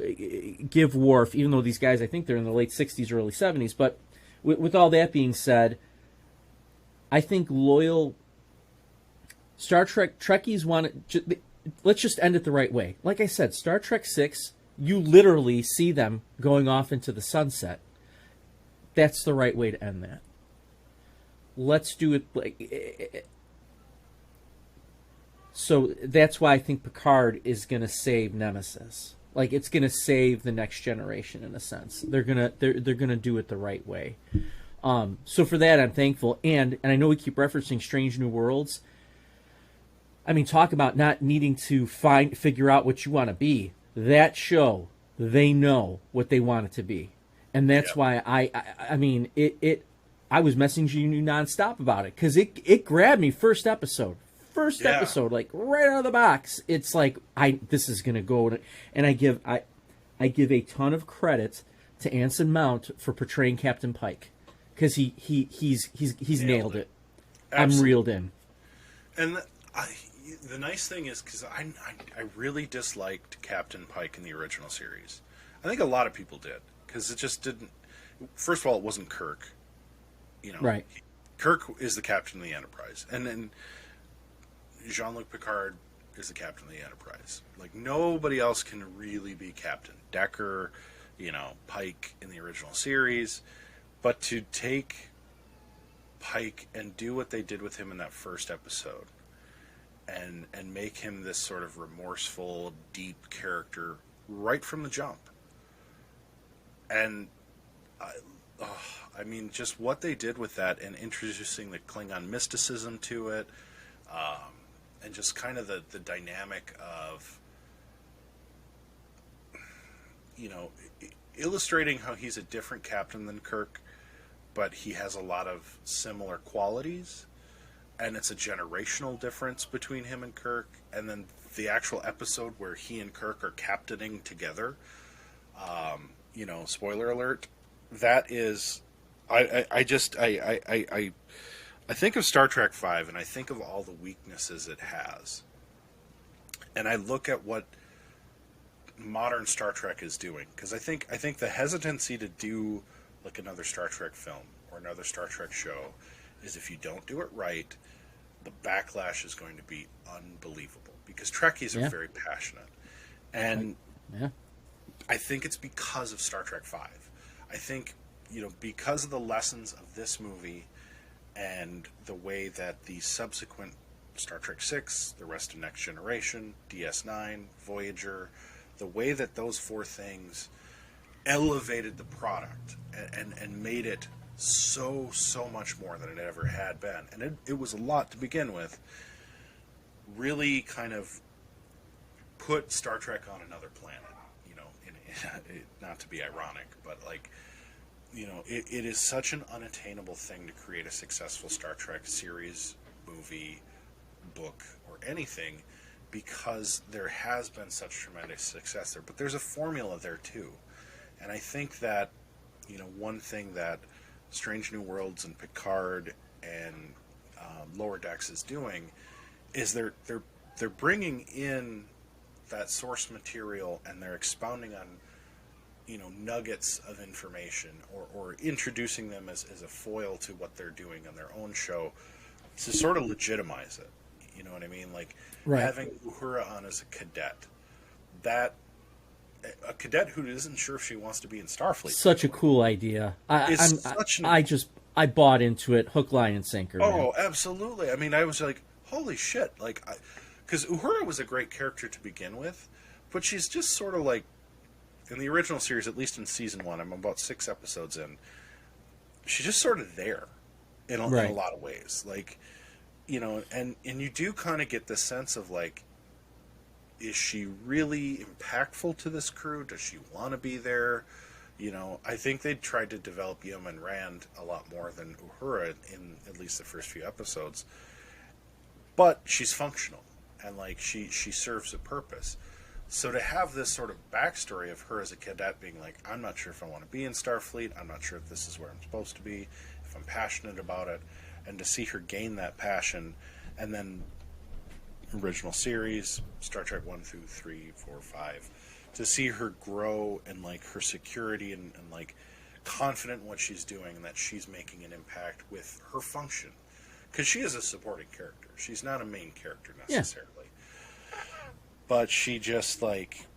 S5: give Worf, even though these guys, I think they're in the late 60s, early 70s, but with all that being said, I think loyal Star Trek Trekkies want to, let's just end it the right way. Like I said, Star Trek 6, you literally see them going off into the sunset. That's the right way to end that. Let's do it like... So that's why I think Picard is going to save Nemesis. Like, it's going to save the Next Generation in a sense. They're gonna do it the right way. So for that, I'm thankful. And I know we keep referencing Strange New Worlds. I mean, talk about not needing to figure out what you want to be. That show, they know what they want it to be, and that's why I mean it. I was messaging you nonstop about it because it grabbed me first episode, like right out of the box. It's like this is gonna go, and I give a ton of credit to Anson Mount for portraying Captain Pike because he's nailed it. Absolutely. I'm reeled in,
S4: and the nice thing is, because I really disliked Captain Pike in the original series. I think a lot of people did, because it just didn't... First of all, it wasn't Kirk. You know,
S5: right.
S4: Kirk is the captain of the Enterprise. And then Jean-Luc Picard is the captain of the Enterprise. Like, nobody else can really be captain. Decker, you know, Pike in the original series. But to take Pike and do what they did with him in that first episode, and make him this sort of remorseful, deep character right from the jump. And I mean, just what they did with that and introducing the Klingon mysticism to it, and just kind of the dynamic of, you know, illustrating how he's a different captain than Kirk, but he has a lot of similar qualities. And it's a generational difference between him and Kirk. And then the actual episode where he and Kirk are captaining together, you know, spoiler alert, that is... I think of Star Trek V, and I think of all the weaknesses it has. And I look at what modern Star Trek is doing. Because I think the hesitancy to do like another Star Trek film or another Star Trek show is if you don't do it right, the backlash is going to be unbelievable, because Trekkies are very passionate. And I think it's because of Star Trek V. I think because of the lessons of this movie and the way that the subsequent Star Trek 6, the rest of Next Generation, DS9, Voyager, the way that those four things elevated the product and made it so much more than it ever had been. And it was a lot to begin with. Really kind of put Star Trek on another planet, not to be ironic, but like, it is such an unattainable thing to create a successful Star Trek series, movie, book, or anything, because there has been such tremendous success there. But there's a formula there too. And I think that, one thing that Strange New Worlds and Picard and Lower Decks is doing is they're bringing in that source material, and they're expounding on nuggets of information, or introducing them as a foil to what they're doing on their own show to sort of legitimize it. You know what I mean? Like,
S5: right.
S4: Having Uhura on as a cadet, a cadet who isn't sure if she wants to be in Starfleet.
S5: Such a cool idea. I bought into it, hook, line, and sinker.
S4: Oh, man. Absolutely. I mean, I was like, holy shit! Like, because Uhura was a great character to begin with, but she's just sort of like, in the original series, at least in season 1, I'm about 6 episodes in, she's just sort of there in a lot of ways. Like, and you do kind of get the sense of like, is she really impactful to this crew? Does she want to be there? I think they tried to develop Yeoman Rand a lot more than Uhura in at least the first few episodes. But she's functional, and like she serves a purpose. So to have this sort of backstory of her as a cadet being like, I'm not sure if I want to be in Starfleet, I'm not sure if this is where I'm supposed to be, if I'm passionate about it, and to see her gain that passion, and then original series, Star Trek 1 through 3, 4, 5, to see her grow and like her security and like confident in what she's doing and that she's making an impact with her function. Because she is a supporting character. She's not a main character necessarily. Yeah. But she just like,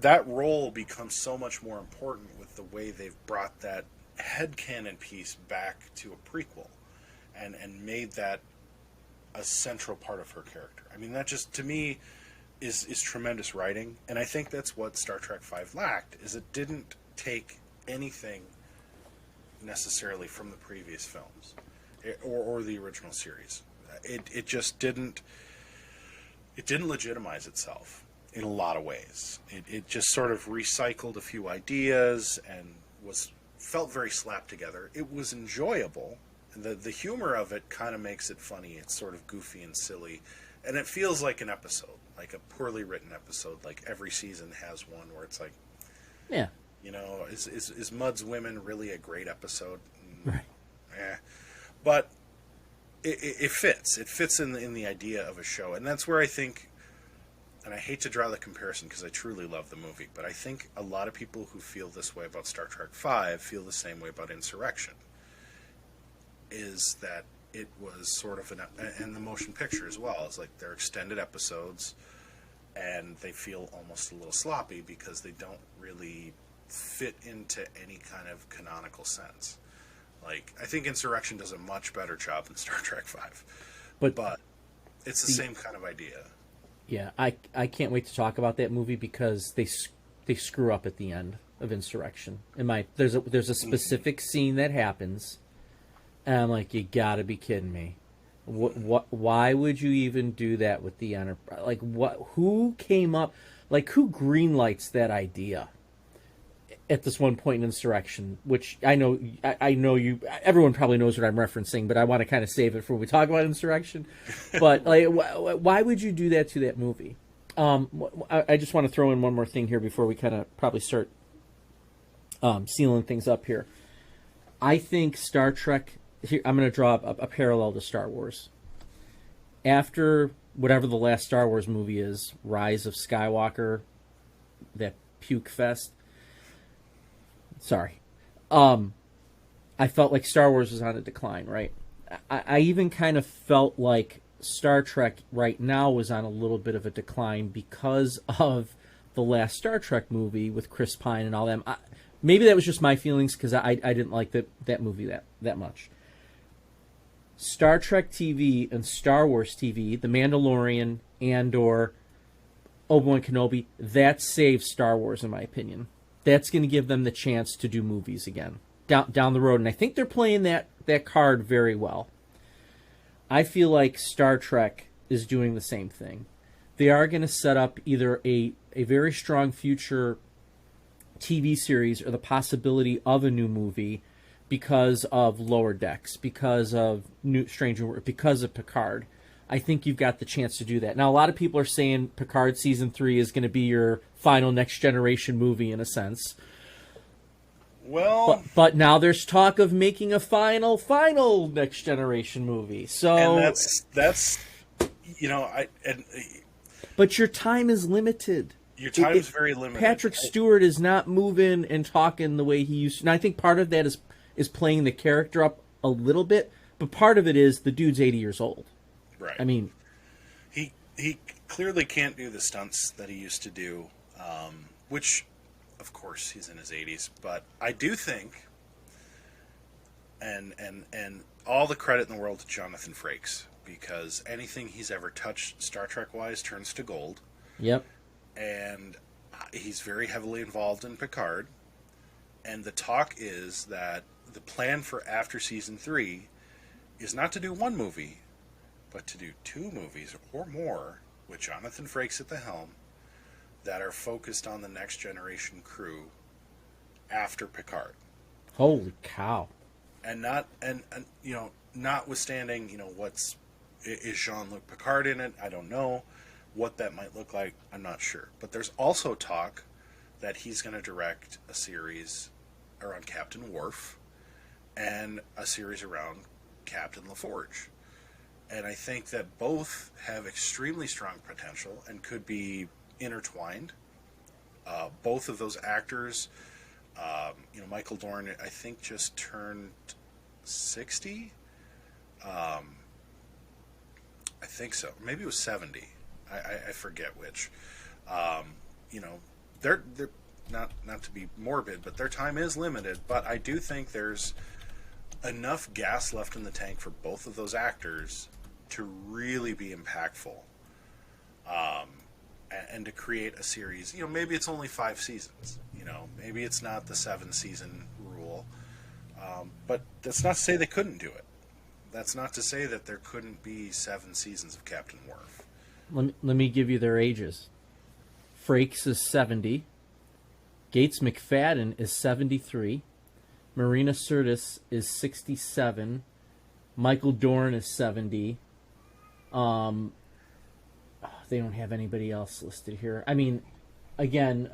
S4: that role becomes so much more important with the way they've brought that headcanon piece back to a prequel and made that a central part of her character. I mean, that just, to me, is tremendous writing. And I think that's what Star Trek V lacked, is it didn't take anything necessarily from the previous films or the original series. It just didn't legitimize itself in a lot of ways. It just sort of recycled a few ideas and felt very slapped together. It was enjoyable. The humor of it kind of makes it funny. It's sort of goofy and silly. And it feels like an episode, like a poorly written episode. Like every season has one where it's like,
S5: yeah,
S4: is Mud's Women really a great episode?
S5: Right.
S4: Eh. But it fits. It fits in the idea of a show. And that's where I think, and I hate to draw the comparison because I truly love the movie, but I think a lot of people who feel this way about Star Trek V feel the same way about Insurrection. Is that it was sort of and the motion picture as well. It's like they're extended episodes, and they feel almost a little sloppy because they don't really fit into any kind of canonical sense. Like, I think Insurrection does a much better job than Star Trek V, but it's the same kind of idea.
S5: Yeah, I can't wait to talk about that movie because they screw up at the end of Insurrection. There's a specific scene that happens. And I'm like, you gotta be kidding me! Why would you even do that with the Enterprise? Like, who came up? Like, who greenlights that idea? At this one point in Insurrection, which I know you. Everyone probably knows what I'm referencing, but I want to kind of save it for when we talk about Insurrection. But like, why would you do that to that movie? I just want to throw in one more thing here before we kind of probably start sealing things up here. I think Star Trek. Here, I'm going to draw a parallel to Star Wars. After whatever the last Star Wars movie is, Rise of Skywalker, that puke fest. Sorry. I felt like Star Wars was on a decline, right? I even kind of felt like Star Trek right now was on a little bit of a decline because of the last Star Trek movie with Chris Pine and all them. Maybe that was just my feelings because I didn't like that movie that much. Star Trek TV and Star Wars TV, The Mandalorian, Andor, Obi-Wan Kenobi, that saves Star Wars in my opinion. That's going to give them the chance to do movies again down the road, and I think they're playing that card very well. I feel like Star Trek is doing the same thing. They are going to set up either a very strong future TV series or the possibility of a new movie because of Lower Decks, because of Stranger World, because of Picard. I think you've got the chance to do that. Now, a lot of people are saying Picard Season 3 is going to be your final Next Generation movie in a sense.
S4: Well...
S5: But now there's talk of making a final Next Generation movie. So...
S4: And that's you know,
S5: But your time is limited.
S4: Your time is very limited.
S5: Patrick Stewart is not moving and talking the way he used to. And I think part of that is playing the character up a little bit, but part of it is the dude's 80 years old.
S4: Right.
S5: I mean...
S4: He clearly can't do the stunts that he used to do, which, of course, he's in his 80s. But I do think, and all the credit in the world to Jonathan Frakes, because anything he's ever touched Star Trek-wise turns to gold.
S5: Yep.
S4: And he's very heavily involved in Picard. And the talk is that the plan for after Season 3 is not to do one movie, but to do 2 movies or more with Jonathan Frakes at the helm that are focused on the Next Generation crew after Picard.
S5: Holy cow.
S4: And you know, notwithstanding, you know, is Jean-Luc Picard in it? I don't know. What that might look like, I'm not sure. But there's also talk that he's going to direct a series around Captain Worf and a series around Captain LaForge. And I think that both have extremely strong potential and could be intertwined. Both of those actors, you know, Michael Dorn, I think, just turned 60. I think so. Maybe it was 70. I forget which. You know, they're not to be morbid, but their time is limited. But I do think there's enough gas left in the tank for both of those actors to really be impactful, and to create a series. You know, maybe it's only 5 seasons. You know, maybe it's not the 7-season rule. But that's not to say they couldn't do it. That's not to say that there couldn't be 7 seasons of Captain Worf.
S5: Let me give you their ages. Frakes is 70. Gates McFadden is 73. Marina Sirtis is 67. Michael Dorn is 70. They don't have anybody else listed here. I mean, again,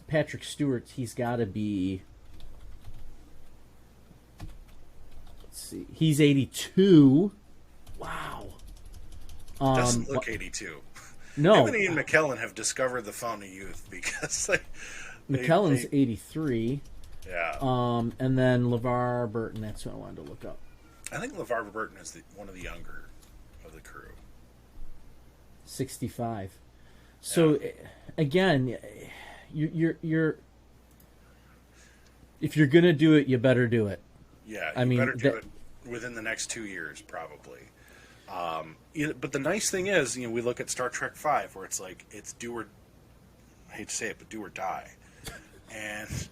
S5: Patrick Stewart, he's got to be... Let's see. He's 82. Wow.
S4: Doesn't look 82.
S5: No.
S4: Him and Ian McKellen have discovered the fountain of youth because
S5: McKellen's 83.
S4: Yeah.
S5: And then LeVar Burton, that's who I wanted to look up.
S4: I think LeVar Burton is one of the younger of the crew.
S5: 65. So, again, you're if you're going to do it, you better do it.
S4: Yeah, you better do it within the next 2 years, probably. But the nice thing is, you know, we look at Star Trek V, where it's like, it's do or, I hate to say it, but do or die. And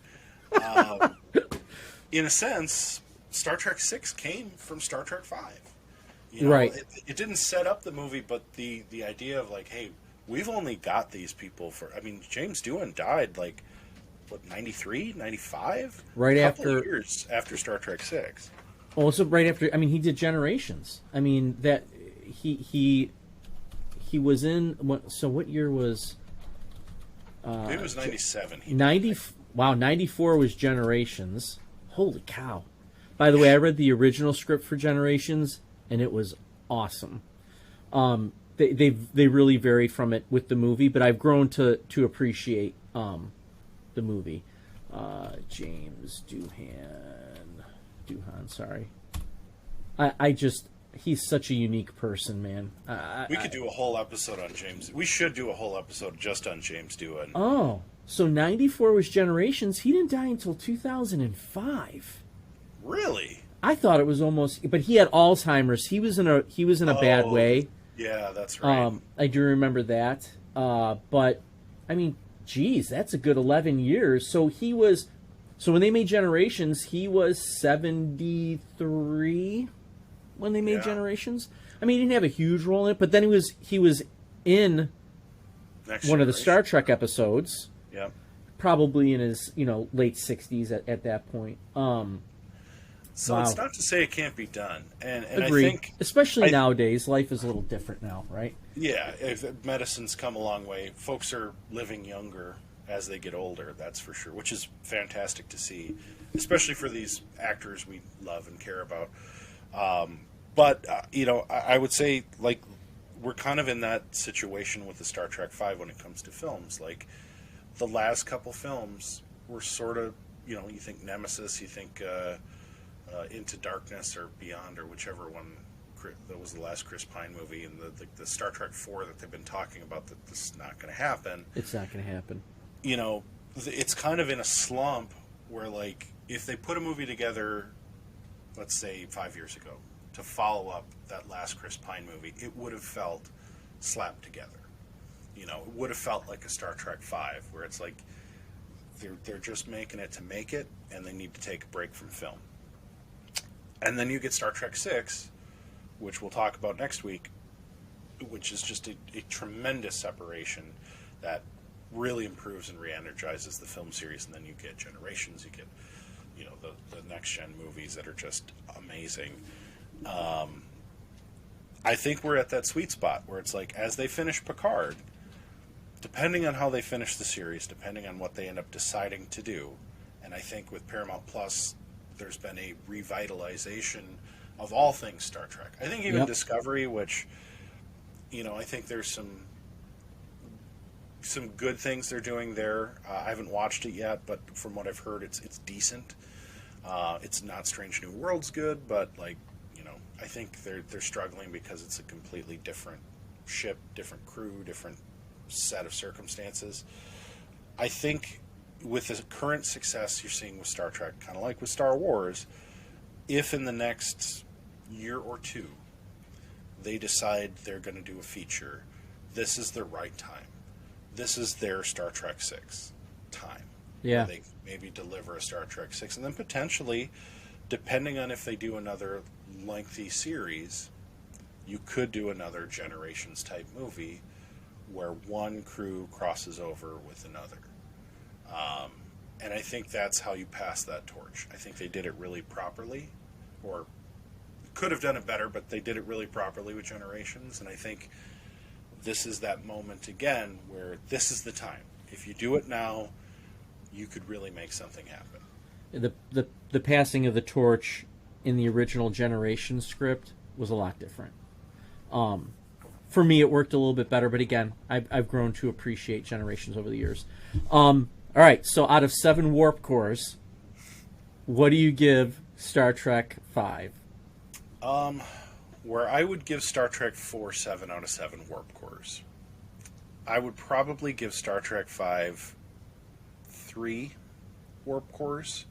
S4: in a sense, Star Trek VI came from Star Trek V. You know,
S5: right.
S4: It didn't set up the movie, but the idea of like, hey, we've only got these people for, I mean, James Doohan died like, what, 93, 95?
S5: Right after
S4: years after Star Trek VI.
S5: Also, right after, I mean, he did Generations. I mean, that he was in. So what year was?
S4: It was 97.
S5: 94 was Generations. Holy cow! By the way, I read the original script for Generations, and it was awesome. They really varied from it with the movie, but I've grown to appreciate the movie. James Doohan, sorry. I just, he's such a unique person, man.
S4: We could do a whole episode on James. We should do a whole episode just on James Doohan.
S5: Oh, So 94 was Generations. He didn't die until 2005.
S4: Really?
S5: I thought it was almost, but he had Alzheimer's. He was in a bad way.
S4: Yeah, that's right.
S5: I do remember that. But I mean, geez, that's a good 11 years. So when they made Generations, he was 73 when they made Generations. I mean, he didn't have a huge role in it, but then he was in one of the Star Trek episodes.
S4: Yeah.
S5: Probably in his, late 60s at that point.
S4: So it's not to say it can't be done. And
S5: Agreed.
S4: I think...
S5: Especially nowadays, life is a little different now, right?
S4: Yeah, if medicine's come a long way. Folks are living younger as they get older, that's for sure, which is fantastic to see, especially for these actors we love and care about. But I would say, like, we're kind of in that situation with the Star Trek V when it comes to films. Like, the last couple films were sort of, you think Nemesis, you think... Into Darkness or Beyond or whichever one that was the last Chris Pine movie, and the Star Trek 4 that they've been talking about, that this is not going to happen.
S5: It's not going to happen.
S4: It's kind of in a slump where, like, if they put a movie together, let's say 5 years ago, to follow up that last Chris Pine movie, it would have felt slapped together. It would have felt like a Star Trek 5, where it's like they're just making it to make it, and they need to take a break from film. And then you get Star Trek VI, which we'll talk about next week, which is just a tremendous separation that really improves and re-energizes the film series. And then you get Generations, you get, the next-gen movies that are just amazing. I think we're at that sweet spot where it's like, as they finish Picard, depending on how they finish the series, depending on what they end up deciding to do, and I think with Paramount Plus, there's been a revitalization of all things Star Trek. I think even Discovery, which, I think there's some good things they're doing there. I haven't watched it yet, but from what I've heard, it's decent. It's not Strange New Worlds good, but I think they're struggling because it's a completely different ship, different crew, different set of circumstances. I think with the current success you're seeing with Star Trek, kind of like with Star Wars, if in the next year or two they decide they're going to do a feature, this is the right time. This is their Star Trek 6 time.
S5: Yeah.
S4: They maybe deliver a Star Trek 6, and then potentially, depending on if they do another lengthy series, you could do another Generations type movie where one crew crosses over with another. And I think that's how you pass that torch. I think they did it really properly, or could have done it better, but they did it really properly with Generations. And I think this is that moment again where this is the time. If you do it now, you could really make something happen.
S5: The passing of the torch in the original Generations script was a lot different. For me, it worked a little bit better, but again, I've grown to appreciate Generations over the years. All right, so out of 7 warp cores, what do you give Star Trek V?
S4: Where I would give Star Trek 4 7 out of 7 warp cores. I would probably give Star Trek V 3 warp cores.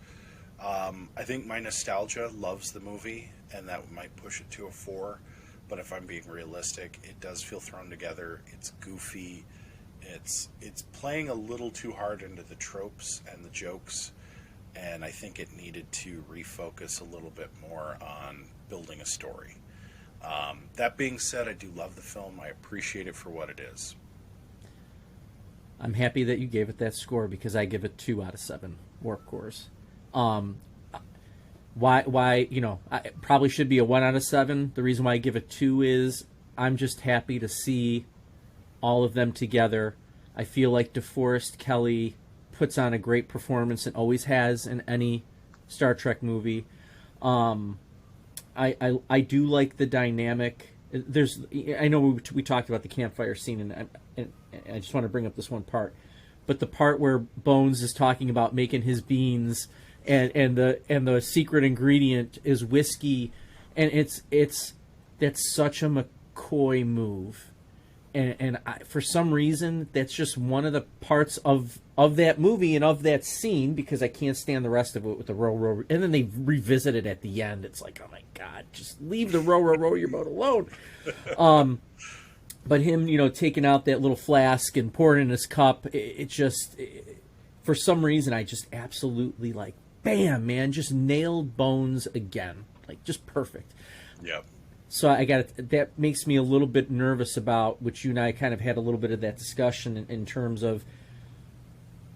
S4: I think my nostalgia loves the movie, and that might push it to a 4. But if I'm being realistic, it does feel thrown together. It's goofy. It's playing a little too hard into the tropes and the jokes, and I think it needed to refocus a little bit more on building a story. That being said, I do love the film. I appreciate it for what it is.
S5: I'm happy that you gave it that score because I give it 2 out of 7 warp cores. Why it probably should be a 1 out of 7. The reason why I give it 2 is I'm just happy to see all of them together. I feel like DeForest Kelley puts on a great performance and always has in any Star Trek movie. I do like the dynamic. I know we talked about the campfire scene, and I just want to bring up this one part, but the part where Bones is talking about making his beans, and the secret ingredient is whiskey, and that's such a McCoy move. and for some reason, that's just one of the parts of that movie and of that scene, because I can't stand the rest of it with the row. And then they revisit it at the end. It's like, oh my God, just leave the row your boat alone. But him, taking out that little flask and pouring it in his cup, it just, for some reason, I just absolutely like, bam, man, just nailed Bones again. Like, just perfect.
S4: Yep.
S5: So that makes me a little bit nervous about, which you and I kind of had a little bit of that discussion in terms of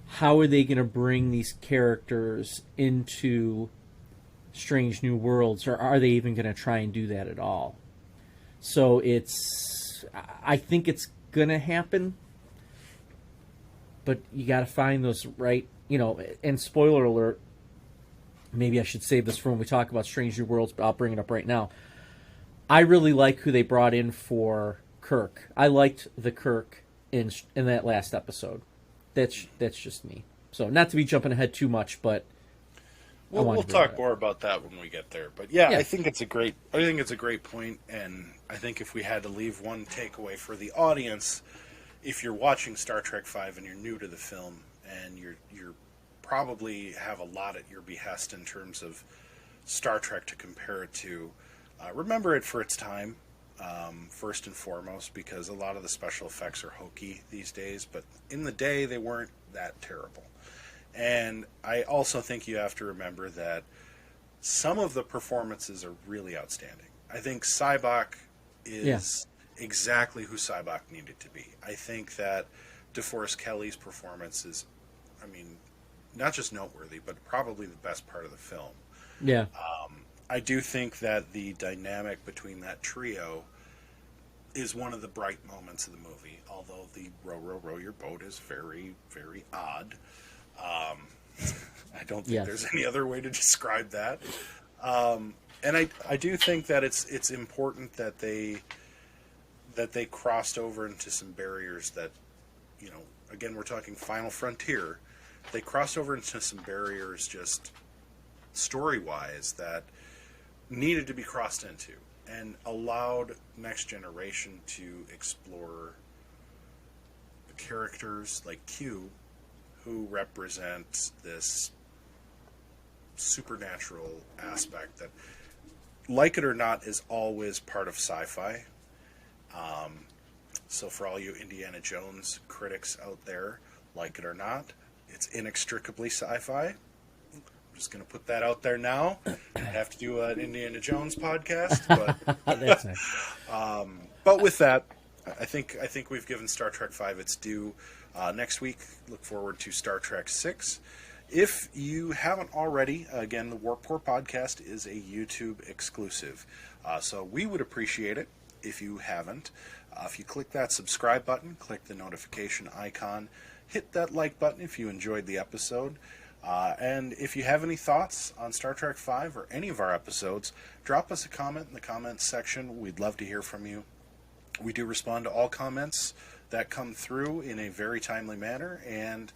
S5: how are they going to bring these characters into Strange New Worlds, or are they even going to try and do that at all? So I think it's going to happen, but you got to find those right, and spoiler alert, maybe I should save this for when we talk about Strange New Worlds, but I'll bring it up right now. I really like who they brought in for Kirk. I liked the Kirk in that last episode. That's just me. So not to be jumping ahead too much, but
S4: we'll talk more about that when we get there. But yeah, I think it's a great point, and I think if we had to leave one takeaway for the audience, if you're watching Star Trek V and you're new to the film, and you're probably have a lot at your behest in terms of Star Trek to compare it to. Remember it for its time, first and foremost, because a lot of the special effects are hokey these days, but in the day they weren't that terrible. And I also think you have to remember that some of the performances are really outstanding. I think Sybok is exactly who Sybok needed to be. I think that DeForest Kelley's performance is, not just noteworthy, but probably the best part of the film.
S5: Yeah.
S4: I do think that the dynamic between that trio is one of the bright moments of the movie, although the row your boat is very, very odd. I don't think there's any other way to describe that. And I do think that it's important that they crossed over into some barriers that, again, we're talking Final Frontier. They crossed over into some barriers just story-wise that needed to be crossed into, and allowed Next Generation to explore the characters like Q, who represent this supernatural aspect that, like it or not, is always part of sci-fi. So for all you Indiana Jones critics out there, like it or not, it's inextricably sci-fi. Just going to put that out there now. I have to do an Indiana Jones podcast, but
S5: that's nice.
S4: But with that, I think we've given Star Trek V its due. Next week, look forward to Star Trek VI. If you haven't already, again, the Warp Core podcast is a YouTube exclusive, so we would appreciate it if you haven't. If you click that subscribe button, click the notification icon, hit that like button if you enjoyed the episode. And if you have any thoughts on Star Trek V or any of our episodes, drop us a comment in the comments section. We'd love to hear from you. We do respond to all comments that come through in a very timely manner, and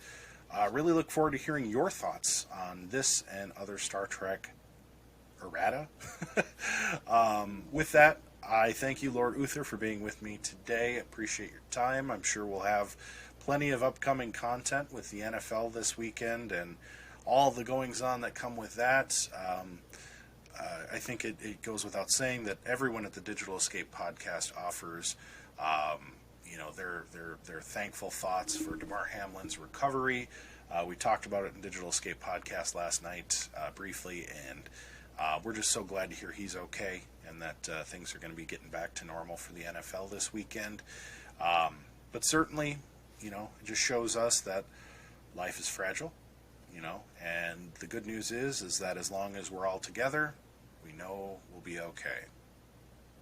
S4: really look forward to hearing your thoughts on this and other Star Trek errata. With that, I thank you, Lord Uther, for being with me today. Appreciate your time. I'm sure we'll have plenty of upcoming content with the NFL this weekend and all the goings-on that come with that. I think it goes without saying that everyone at the Digital Escape podcast offers, their thankful thoughts for Damar Hamlin's recovery. We talked about it in Digital Escape podcast last night briefly, and we're just so glad to hear he's okay and that things are going to be getting back to normal for the NFL this weekend. But certainly, it just shows us that life is fragile, and the good news is that as long as we're all together, we know we'll be okay.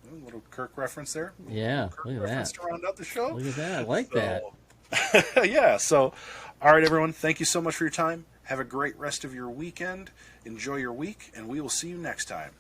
S4: A little Kirk reference there.
S5: Yeah,
S4: Kirk
S5: look at
S4: reference
S5: that.
S4: to round out the show.
S5: Look at that. I like that.
S4: Yeah, so, all right, everyone, thank you so much for your time. Have a great rest of your weekend. Enjoy your week, and we will see you next time.